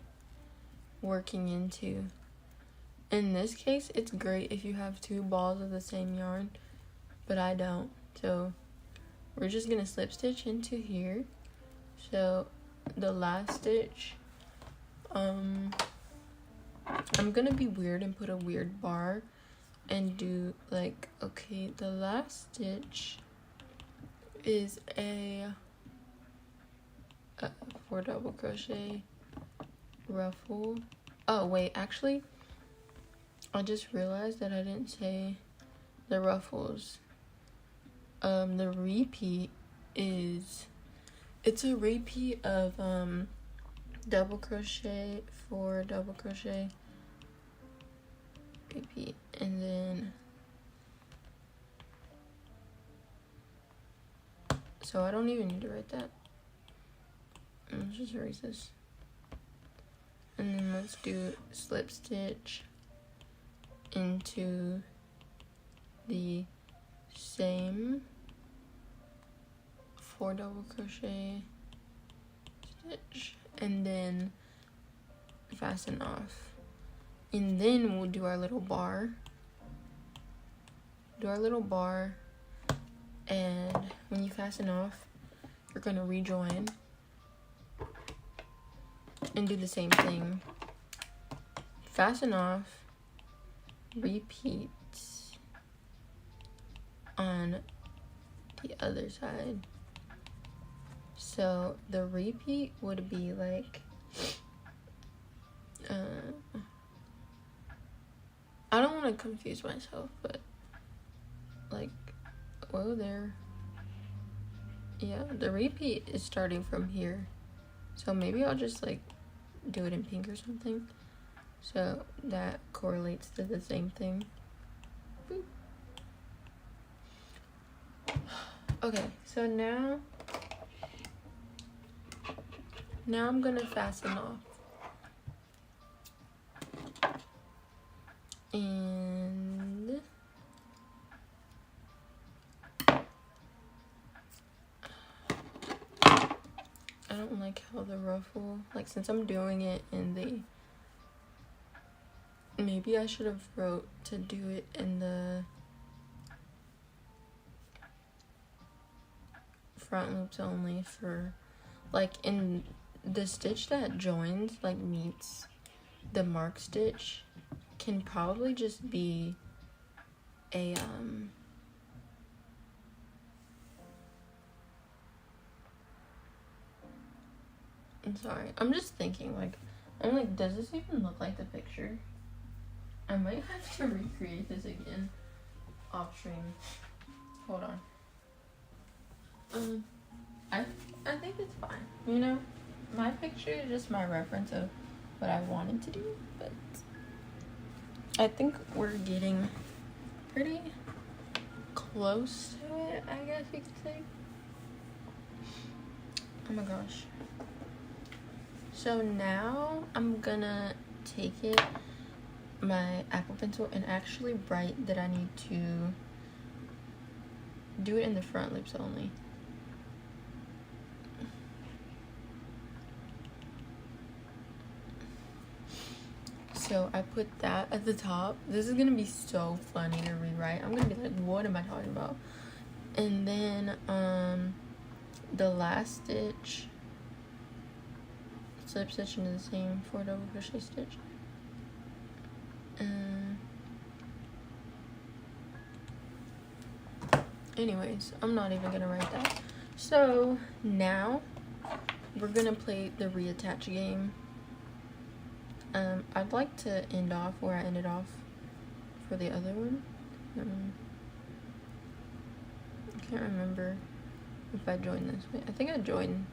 working into. In this case, it's great if you have 2 balls of the same yarn, but I don't. So we're just gonna slip stitch into here. So the last stitch, I'm gonna be weird and put a weird bar and do like, okay, the last stitch is a 4 double crochet ruffle. Oh wait, actually I just realized that I didn't say the ruffles. The repeat is, it's a repeat of double crochet, 4 double crochet, repeat, and then So I don't even need to write that. Let's just erase this. And then let's do slip stitch into the same 4 double crochet stitch and then fasten off. And then we'll do our little bar. Do our little bar, and when you fasten off, you're gonna rejoin and do the same thing. Fasten off, repeat on the other side. So the repeat would be like, I don't want to confuse myself, but like, whoa there. Yeah, the repeat is starting from here. So maybe I'll just like do it in pink or something, so that correlates to the same thing. Boop. Okay, so now I'm gonna fasten off. And I don't like how the ruffle, like, since I'm doing it in the, maybe I should have wrote to do it in the front loops only, for like in the stitch that joins, like meets the mark stitch, can probably just be a I'm sorry, I'm just thinking, like, I'm like, does this even look like the picture? I might have to recreate this again off stream. Hold on. I think it's fine. You know, my picture is just my reference of what I wanted to do, but I think we're getting pretty close to it, I guess you could say. Oh my gosh. So now I'm gonna take it, my Apple Pencil, and actually write that I need to do it in the front loops only. So I put that at the top. This is gonna be so funny to rewrite. I'm gonna be like, what am I talking about? And then the last stitch, slip stitch into the same 4 double crochet stitch. Anyways, I'm not even gonna write that. So now we're gonna play the reattach game. I'd like to end off where I ended off for the other one. I can't remember if I joined this way. I think I joined.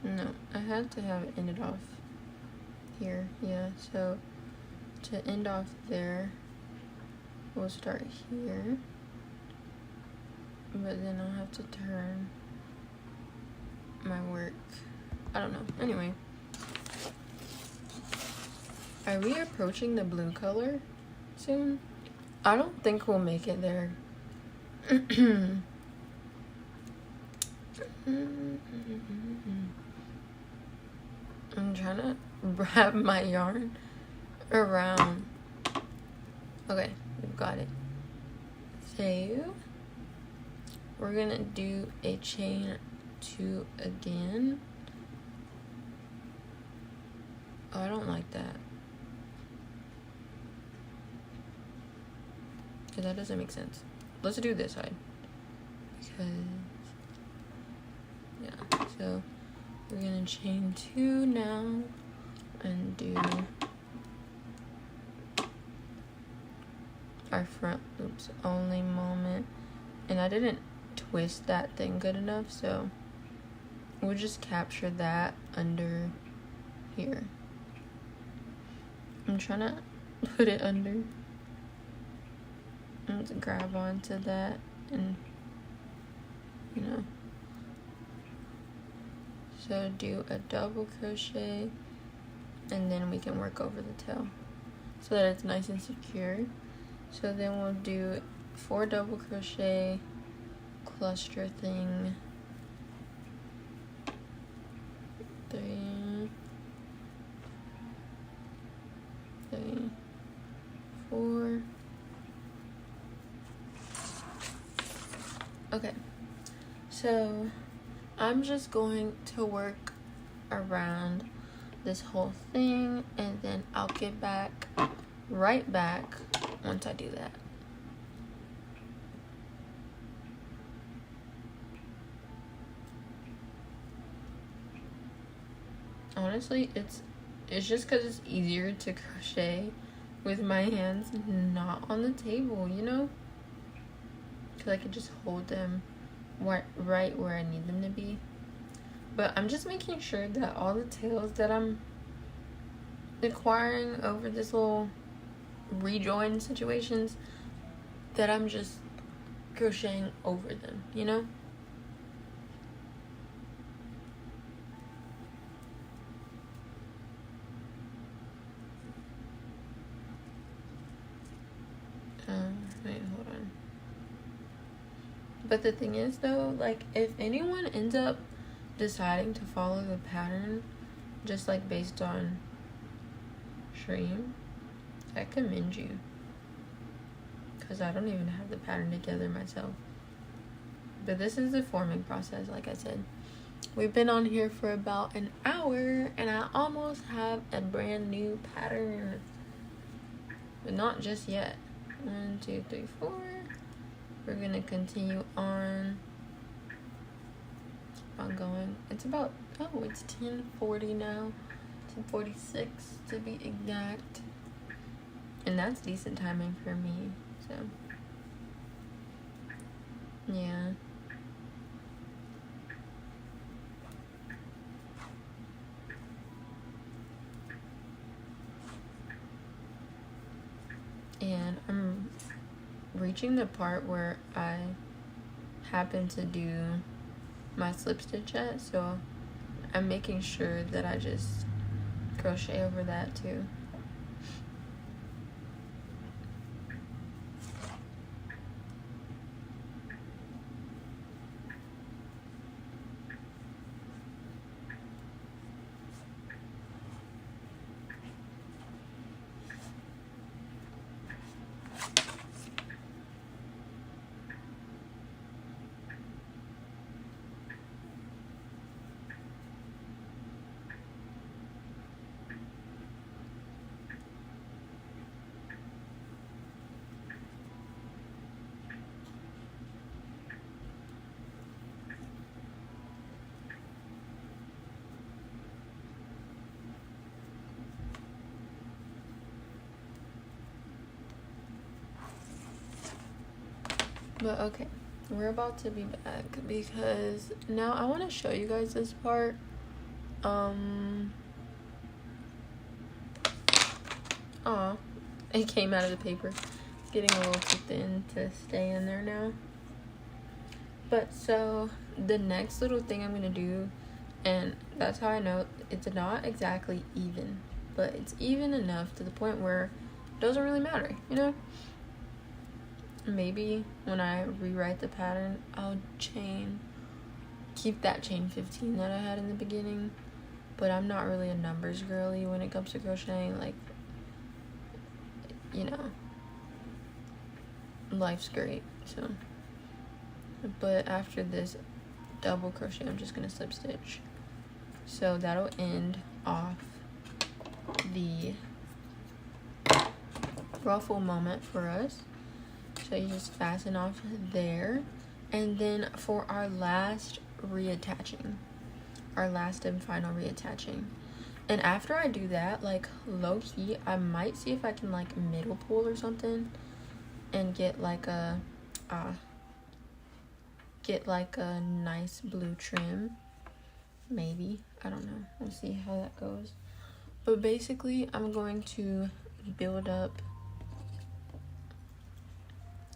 No, I had to have it ended off here. Yeah, so to end off there, we'll start here. But then I'll have to turn my work. I don't know. Anyway. Are we approaching the blue color soon? I don't think we'll make it there. I'm trying to wrap my yarn around. Okay, we've got it. So we're gonna do a chain 2 again. Oh, I don't like that. Because that doesn't make sense. Let's do this side. Because, yeah. So we're gonna chain 2 now and do our front loops only moment. And I didn't twist that thing good enough, so we'll just capture that under here. I'm trying to put it under. let's grab onto that and, you know, so do a double crochet and then we can work over the tail so that it's nice and secure. So then we'll do 4 double crochet, cluster thing, 3, 4. Okay, so I'm just going to work around this whole thing and then I'll get right back once I do that. Honestly, it's just because it's easier to crochet with my hands not on the table, you know? Because I can just hold them right where I need them to be. But I'm just making sure that all the tails that I'm acquiring over this little rejoin situations, that I'm just crocheting over them, you know? Wait, hold on. But the thing is though, like, if anyone ends up deciding to follow the pattern just like based on stream, I commend you, because I don't even have the pattern together myself. But this is the forming process. Like I said, we've been on here for about an hour and I almost have a brand new pattern, but not just yet. 1, 2, 3, 4. We're gonna continue on going. It's about, oh, it's 10:40 now, 10:46 to be exact, and that's decent timing for me. So yeah. And I'm reaching the part where I happen to do my slip stitch at, so I'm making sure that I just crochet over that too. But okay, we're about to be back because now I want to show you guys this part. It came out of the paper. It's getting a little too thin to stay in there now. But so the next little thing I'm gonna do, and that's how I know it's not exactly even, but it's even enough to the point where it doesn't really matter, you know? Maybe when I rewrite the pattern, I'll keep that chain 15 that I had in the beginning, but I'm not really a numbers girly when it comes to crocheting. Like, you know, life's great, so. But after this double crochet, I'm just gonna slip stitch, so that'll end off the ruffle moment for us. So you just fasten off there, and then for our last reattaching, our last and final reattaching, and after I do that, like, low-key, I might see if I can like middle pull or something and get like a nice blue trim, maybe. I don't know, we'll see how that goes. But basically I'm going to build up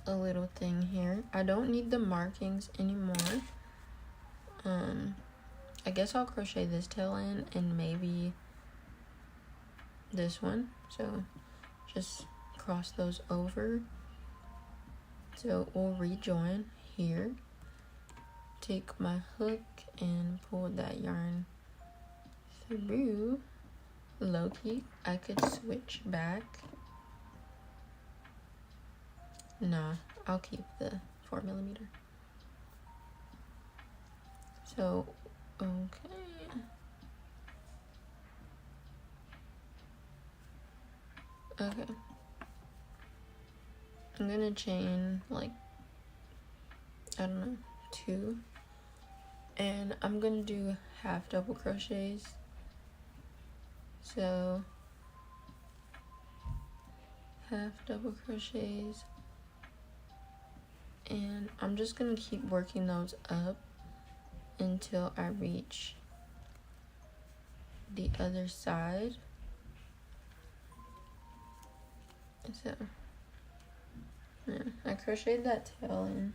a little thing here. I don't need the markings anymore. I guess I'll crochet this tail in and maybe this one. So just cross those over. So we'll rejoin here. Take my hook and pull that yarn through. Low-key, I could switch back. Nah, I'll keep the 4mm. So, okay. Okay. I'm gonna chain like, I don't know, 2. And I'm gonna do half double crochets. So, half double crochets. And I'm just gonna keep working those up until I reach the other side. So, yeah, I crocheted that tail in.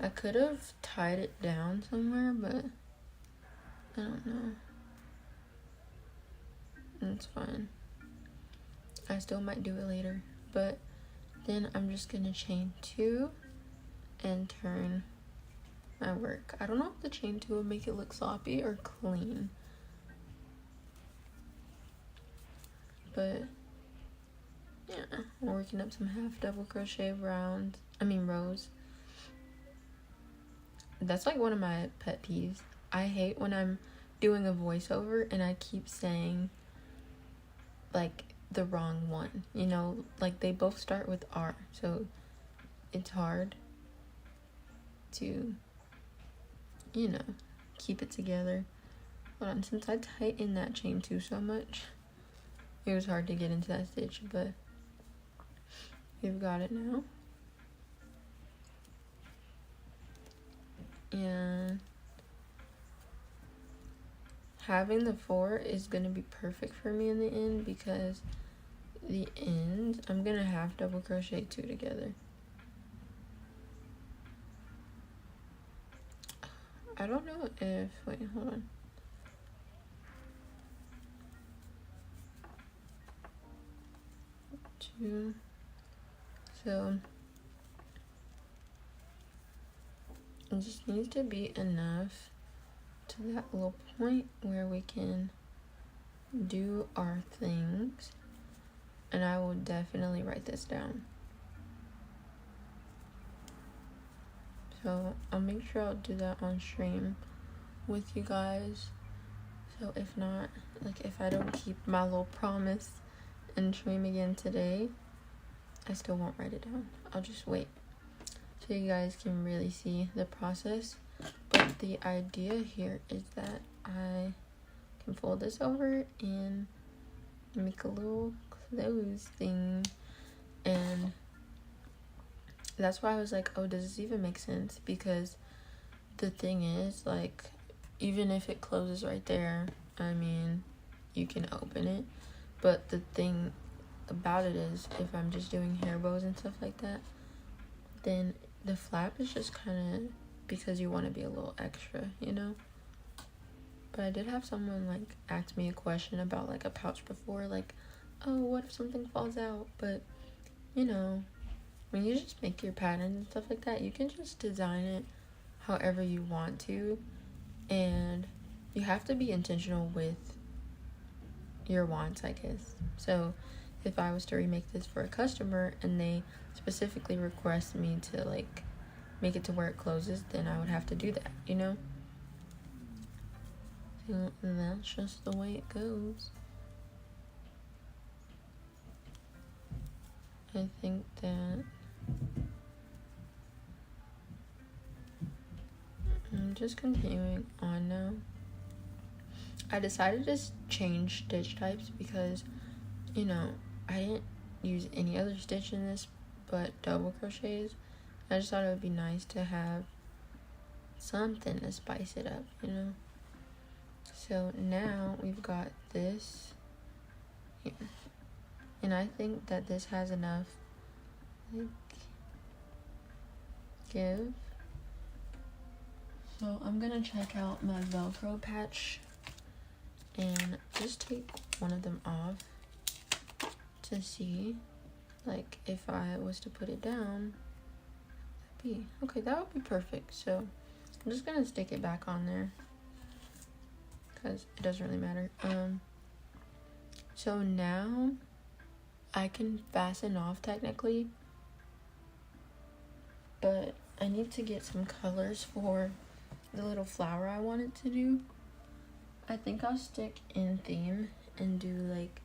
I could have tied it down somewhere, but I don't know. It's fine. I still might do it later, but then I'm just gonna chain 2 and turn my work. I don't know if the chain 2 would make it look sloppy or clean, but yeah, I'm working up some half double crochet rows. That's like one of my pet peeves. I hate when I'm doing a voiceover and I keep saying like the wrong one, you know, like they both start with R, so it's hard to, you know, keep it together. Hold on, since I tightened that chain 2 so much, it was hard to get into that stitch, but we've got it now. And having the 4 is gonna be perfect for me in the end, because the end, I'm gonna half double crochet 2 together. I don't know if, wait, hold on. Two. So it just needs to be enough to that little point where we can do our things. And I will definitely write this down. So I'll make sure I'll do that on stream with you guys. So if not, like if I don't keep my little promise and stream again today, I still won't write it down. I'll just wait so you guys can really see the process. But the idea here is that I can fold this over and make a little clothes thing. And that's why I was like, oh, does this even make sense? Because the thing is, like, even if it closes right there, I mean, you can open it. But the thing about it is, if I'm just doing hair bows and stuff like that, then the flap is just kind of because you want to be a little extra, you know? But I did have someone, like, ask me a question about, like, a pouch before, like, oh, what if something falls out? But, you know, when you just make your patterns and stuff like that, you can just design it however you want to. And you have to be intentional with your wants, I guess. So if I was to remake this for a customer and they specifically request me to, like, make it to where it closes, then I would have to do that, you know? So that's just the way it goes. I think that I'm just continuing on now. I decided to change stitch types because, you know, I didn't use any other stitch in this but double crochets. I just thought it would be nice to have something to spice it up, you know? So now we've got this here. And I think that this has enough, like, give. So I'm gonna check out my Velcro patch and just take one of them off to see, like, if I was to put it down, okay, that would be perfect. So I'm just gonna stick it back on there because it doesn't really matter. So now I can fasten off technically, but I need to get some colors for the little flower I wanted to do. I think I'll stick in theme and do like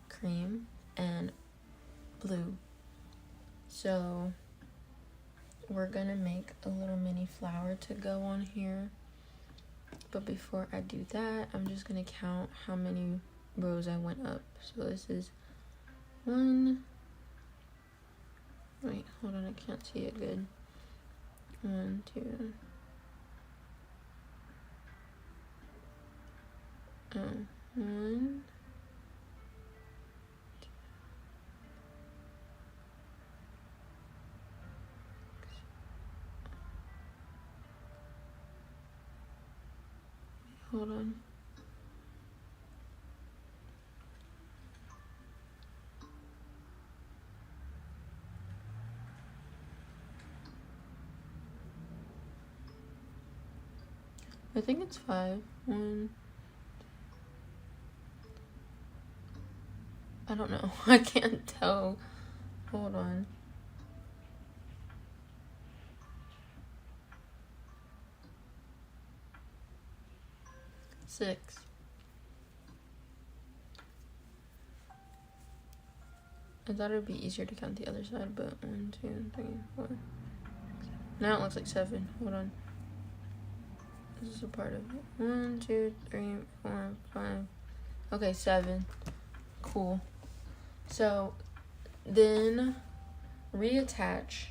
cream and blue. So we're gonna make a little mini flower to go on here. But before I do that, I'm just gonna count how many rows I went up. So this is 1, wait, hold on, I can't see it good. 1, 2, 1, hold on. I think it's 5. 1. I don't know. I can't tell. Hold on. 6. I thought it would be easier to count the other side, but 1, 2, 3, 4. Now it looks like 7. Hold on. This is a part of it. 1, 2, 3, 4, 5. Okay, 7. Cool. So then reattach.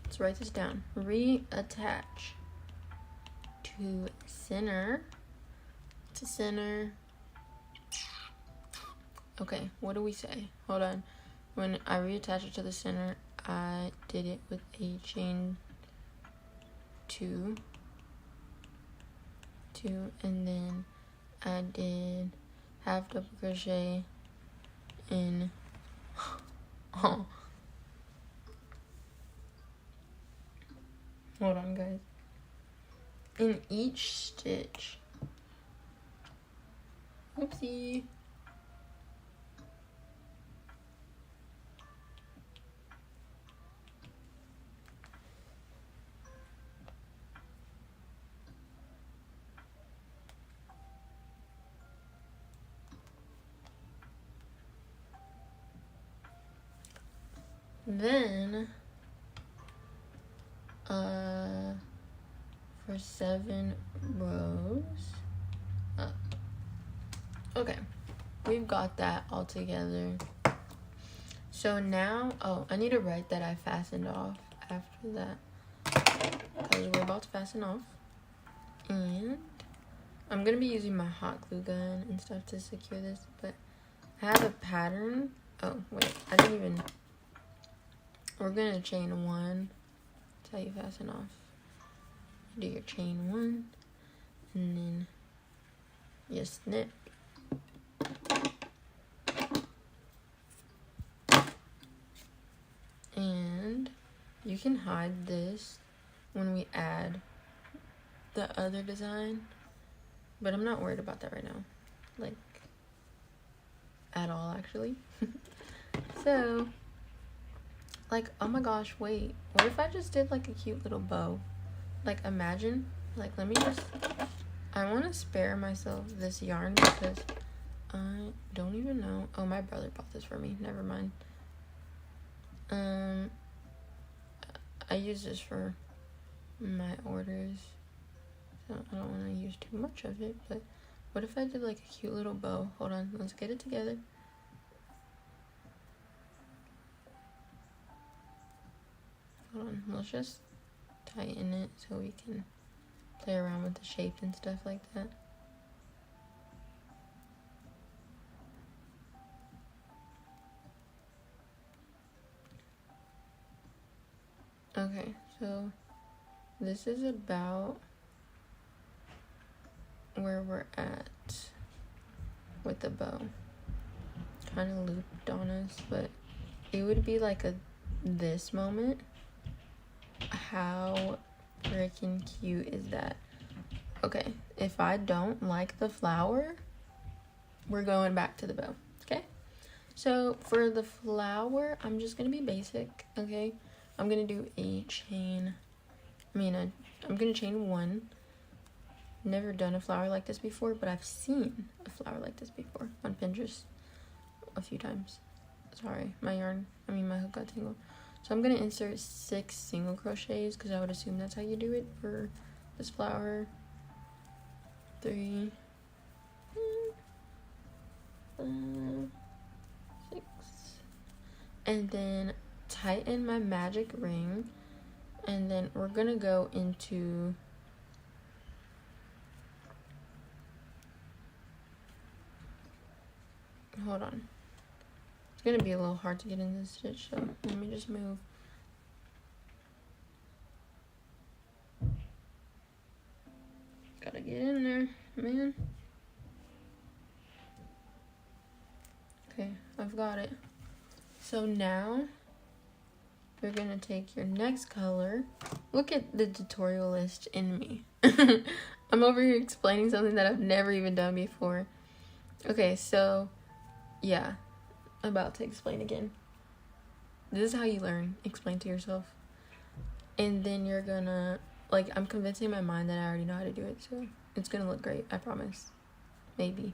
Let's write this down. Reattach to center. To center. Okay, what do we say? Hold on. When I reattach it to the center, I did it with a chain 2, and then I did half double crochet in oh, hold on guys, in each stitch. Oopsie. Then for 7 rows up. Okay, we've got that all together. So now, oh, I need to write that I fastened off after that, because we're about to fasten off. And I'm gonna be using my hot glue gun and stuff to secure this, but I have a pattern. Oh wait, I didn't even, we're gonna chain 1. That's how you fasten off. Do your chain 1 and then you snip. And you can hide this when we add the other design, but I'm not worried about that right now, like at all actually. So like, oh my gosh, wait, what if I just did like a cute little bow? Like, imagine, like, let me just, I want to spare myself this yarn because I don't even know. Oh, my brother bought this for me, never mind. I use this for my orders, so I don't want to use too much of it, but what if I did like a cute little bow? Hold on, let's get it together. Hold on, let's just tighten it so we can play around with the shape and stuff like that. Okay, So this is about where we're at with the bow. Kind of looped on us, but it would be like this moment. How freaking cute is that? Okay, if I don't like the flower, we're going back to the bow. Okay, so for the flower, I'm just gonna be basic. Okay, I'm gonna do a chain. I'm gonna chain 1. Never done a flower like this before, but I've seen a flower like this before on Pinterest a few times. Sorry, my hook got tangled. So I'm gonna insert 6 single crochets because I would assume that's how you do it for this flower. 3, 5, 6, and then tighten my magic ring, and then we're gonna go into hold on. It's gonna be a little hard to get in this stitch, so let me just move. Gotta get in there, man. Okay, I've got it. So now we're gonna take your next color. Look at the tutorialist in me. I'm over here explaining something that I've never even done before. Okay, so yeah, about to explain again. This is how you learn. Explain to yourself. And then you're gonna, like, I'm convincing my mind that I already know how to do it, so it's gonna look great, I promise. Maybe.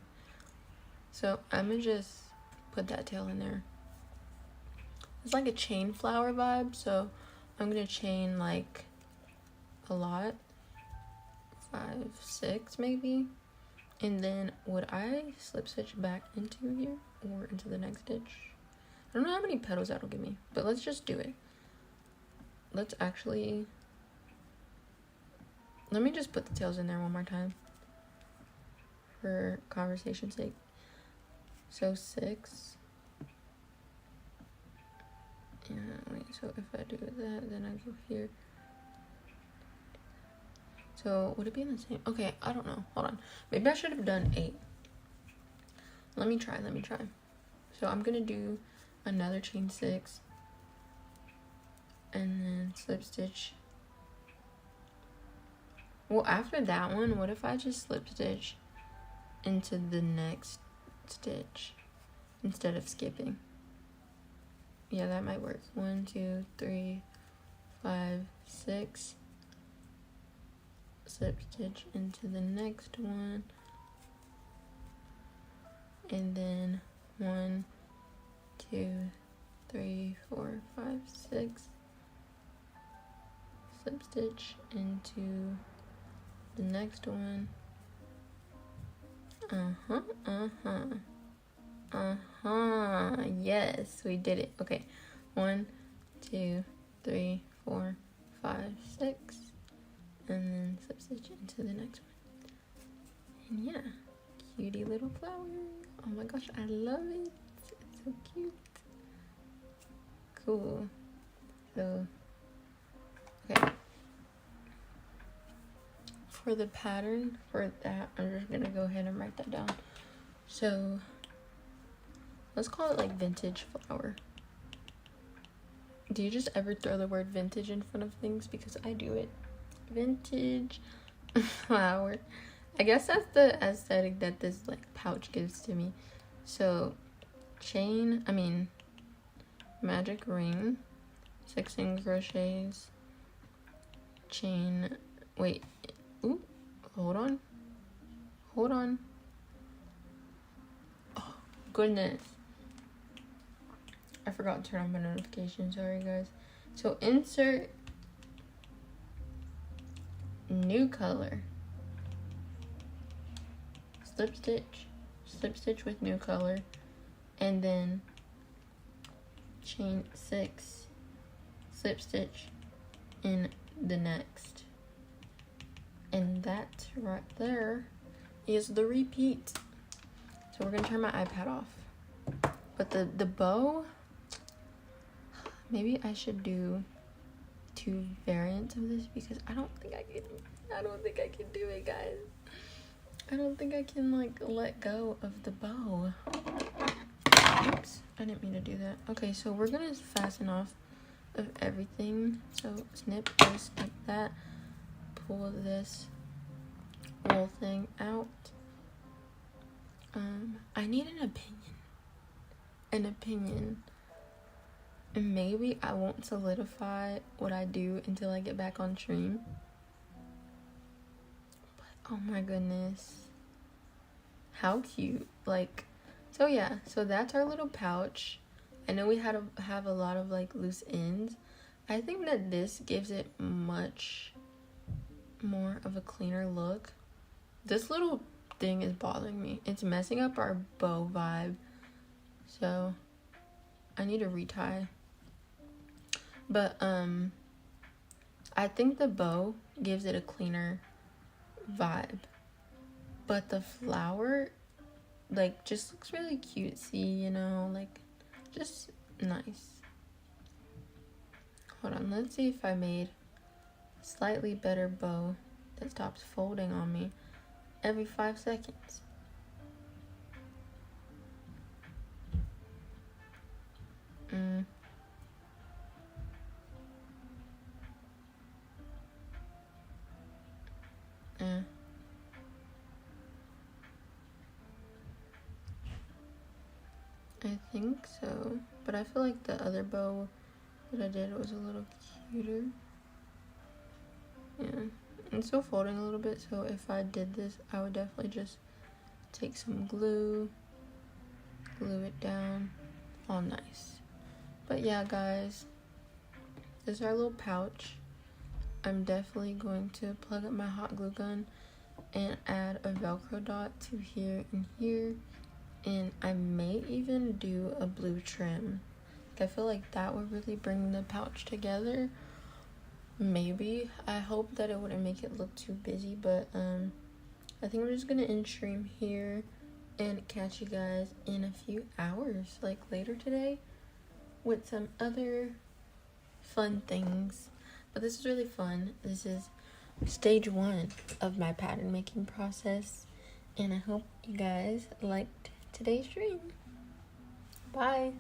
So I'm gonna just put that tail in there. It's like a chain flower vibe, so I'm gonna chain like a lot. 5, 6 maybe. And then would I slip stitch back into here or into the next stitch? I don't know how many petals that'll give me, but let's just do it. Let me just put the tails in there one more time for conversation's sake. So 6. Yeah, wait, so if I do that, then I go here. So would it be in the same? Okay, I don't know. Hold on. Maybe I should have done 8. Let me try. So I'm gonna do another chain 6 and then slip stitch. Well, after that one, what if I just slip stitch into the next stitch instead of skipping? Yeah, that might work. 1, 2, 3, 5, 6. Slip stitch into the next one, and then 1, 2, 3, 4, 5, 6. Slip stitch into the next one. Yes, we did it. Okay, 1, 2, 3, 4, 5, 6. And then slip stitch into the next one. And yeah, cutie little flower. Oh my gosh, I love it. It's so cute. Cool. So, okay. For the pattern for that, I'm just gonna go ahead and write that down. So, let's call it like vintage flower. Do you just ever throw the word vintage in front of things? Because I do it. Vintage flower. I guess that's the aesthetic that this like pouch gives to me. So magic ring, 6 single crochets, chain, wait, ooh, hold on, oh goodness, I forgot to turn on my notifications, sorry guys. So insert new color, slip stitch with new color, and then chain 6, slip stitch in the next, and that right there is the repeat. So we're gonna turn my iPad off, but the bow, maybe I should do 2 variants of this because I don't think I can do it, guys. I don't think I can like let go of the bow. Oops, I didn't mean to do that. Okay, so we're gonna fasten off of everything. So snip this, snip that, pull this whole thing out. I need an opinion. And maybe I won't solidify what I do until I get back on stream. But oh my goodness. How cute. Like, so yeah, so that's our little pouch. I know we had to have a lot of like loose ends. I think that this gives it much more of a cleaner look. This little thing is bothering me. It's messing up our bow vibe. So I need to retie. But I think the bow gives it a cleaner vibe. But the flower like just looks really cutesy, you know, like just nice. Hold on, let's see if I made a slightly better bow that stops folding on me every 5 seconds. I think so, but I feel like the other bow that I did was a little cuter. Yeah, it's still folding a little bit, so if I did this, I would definitely just take some glue it down, all nice. But yeah, guys, this is our little pouch. I'm definitely going to plug up my hot glue gun and add a Velcro dot to here and here. And I may even do a blue trim. I feel like that would really bring the pouch together. Maybe. I hope that it wouldn't make it look too busy, but I think I'm just gonna end stream here and catch you guys in a few hours, like later today, with some other fun things. But this is really fun. This is stage 1 of my pattern making process, and I hope you guys liked today's stream. Bye.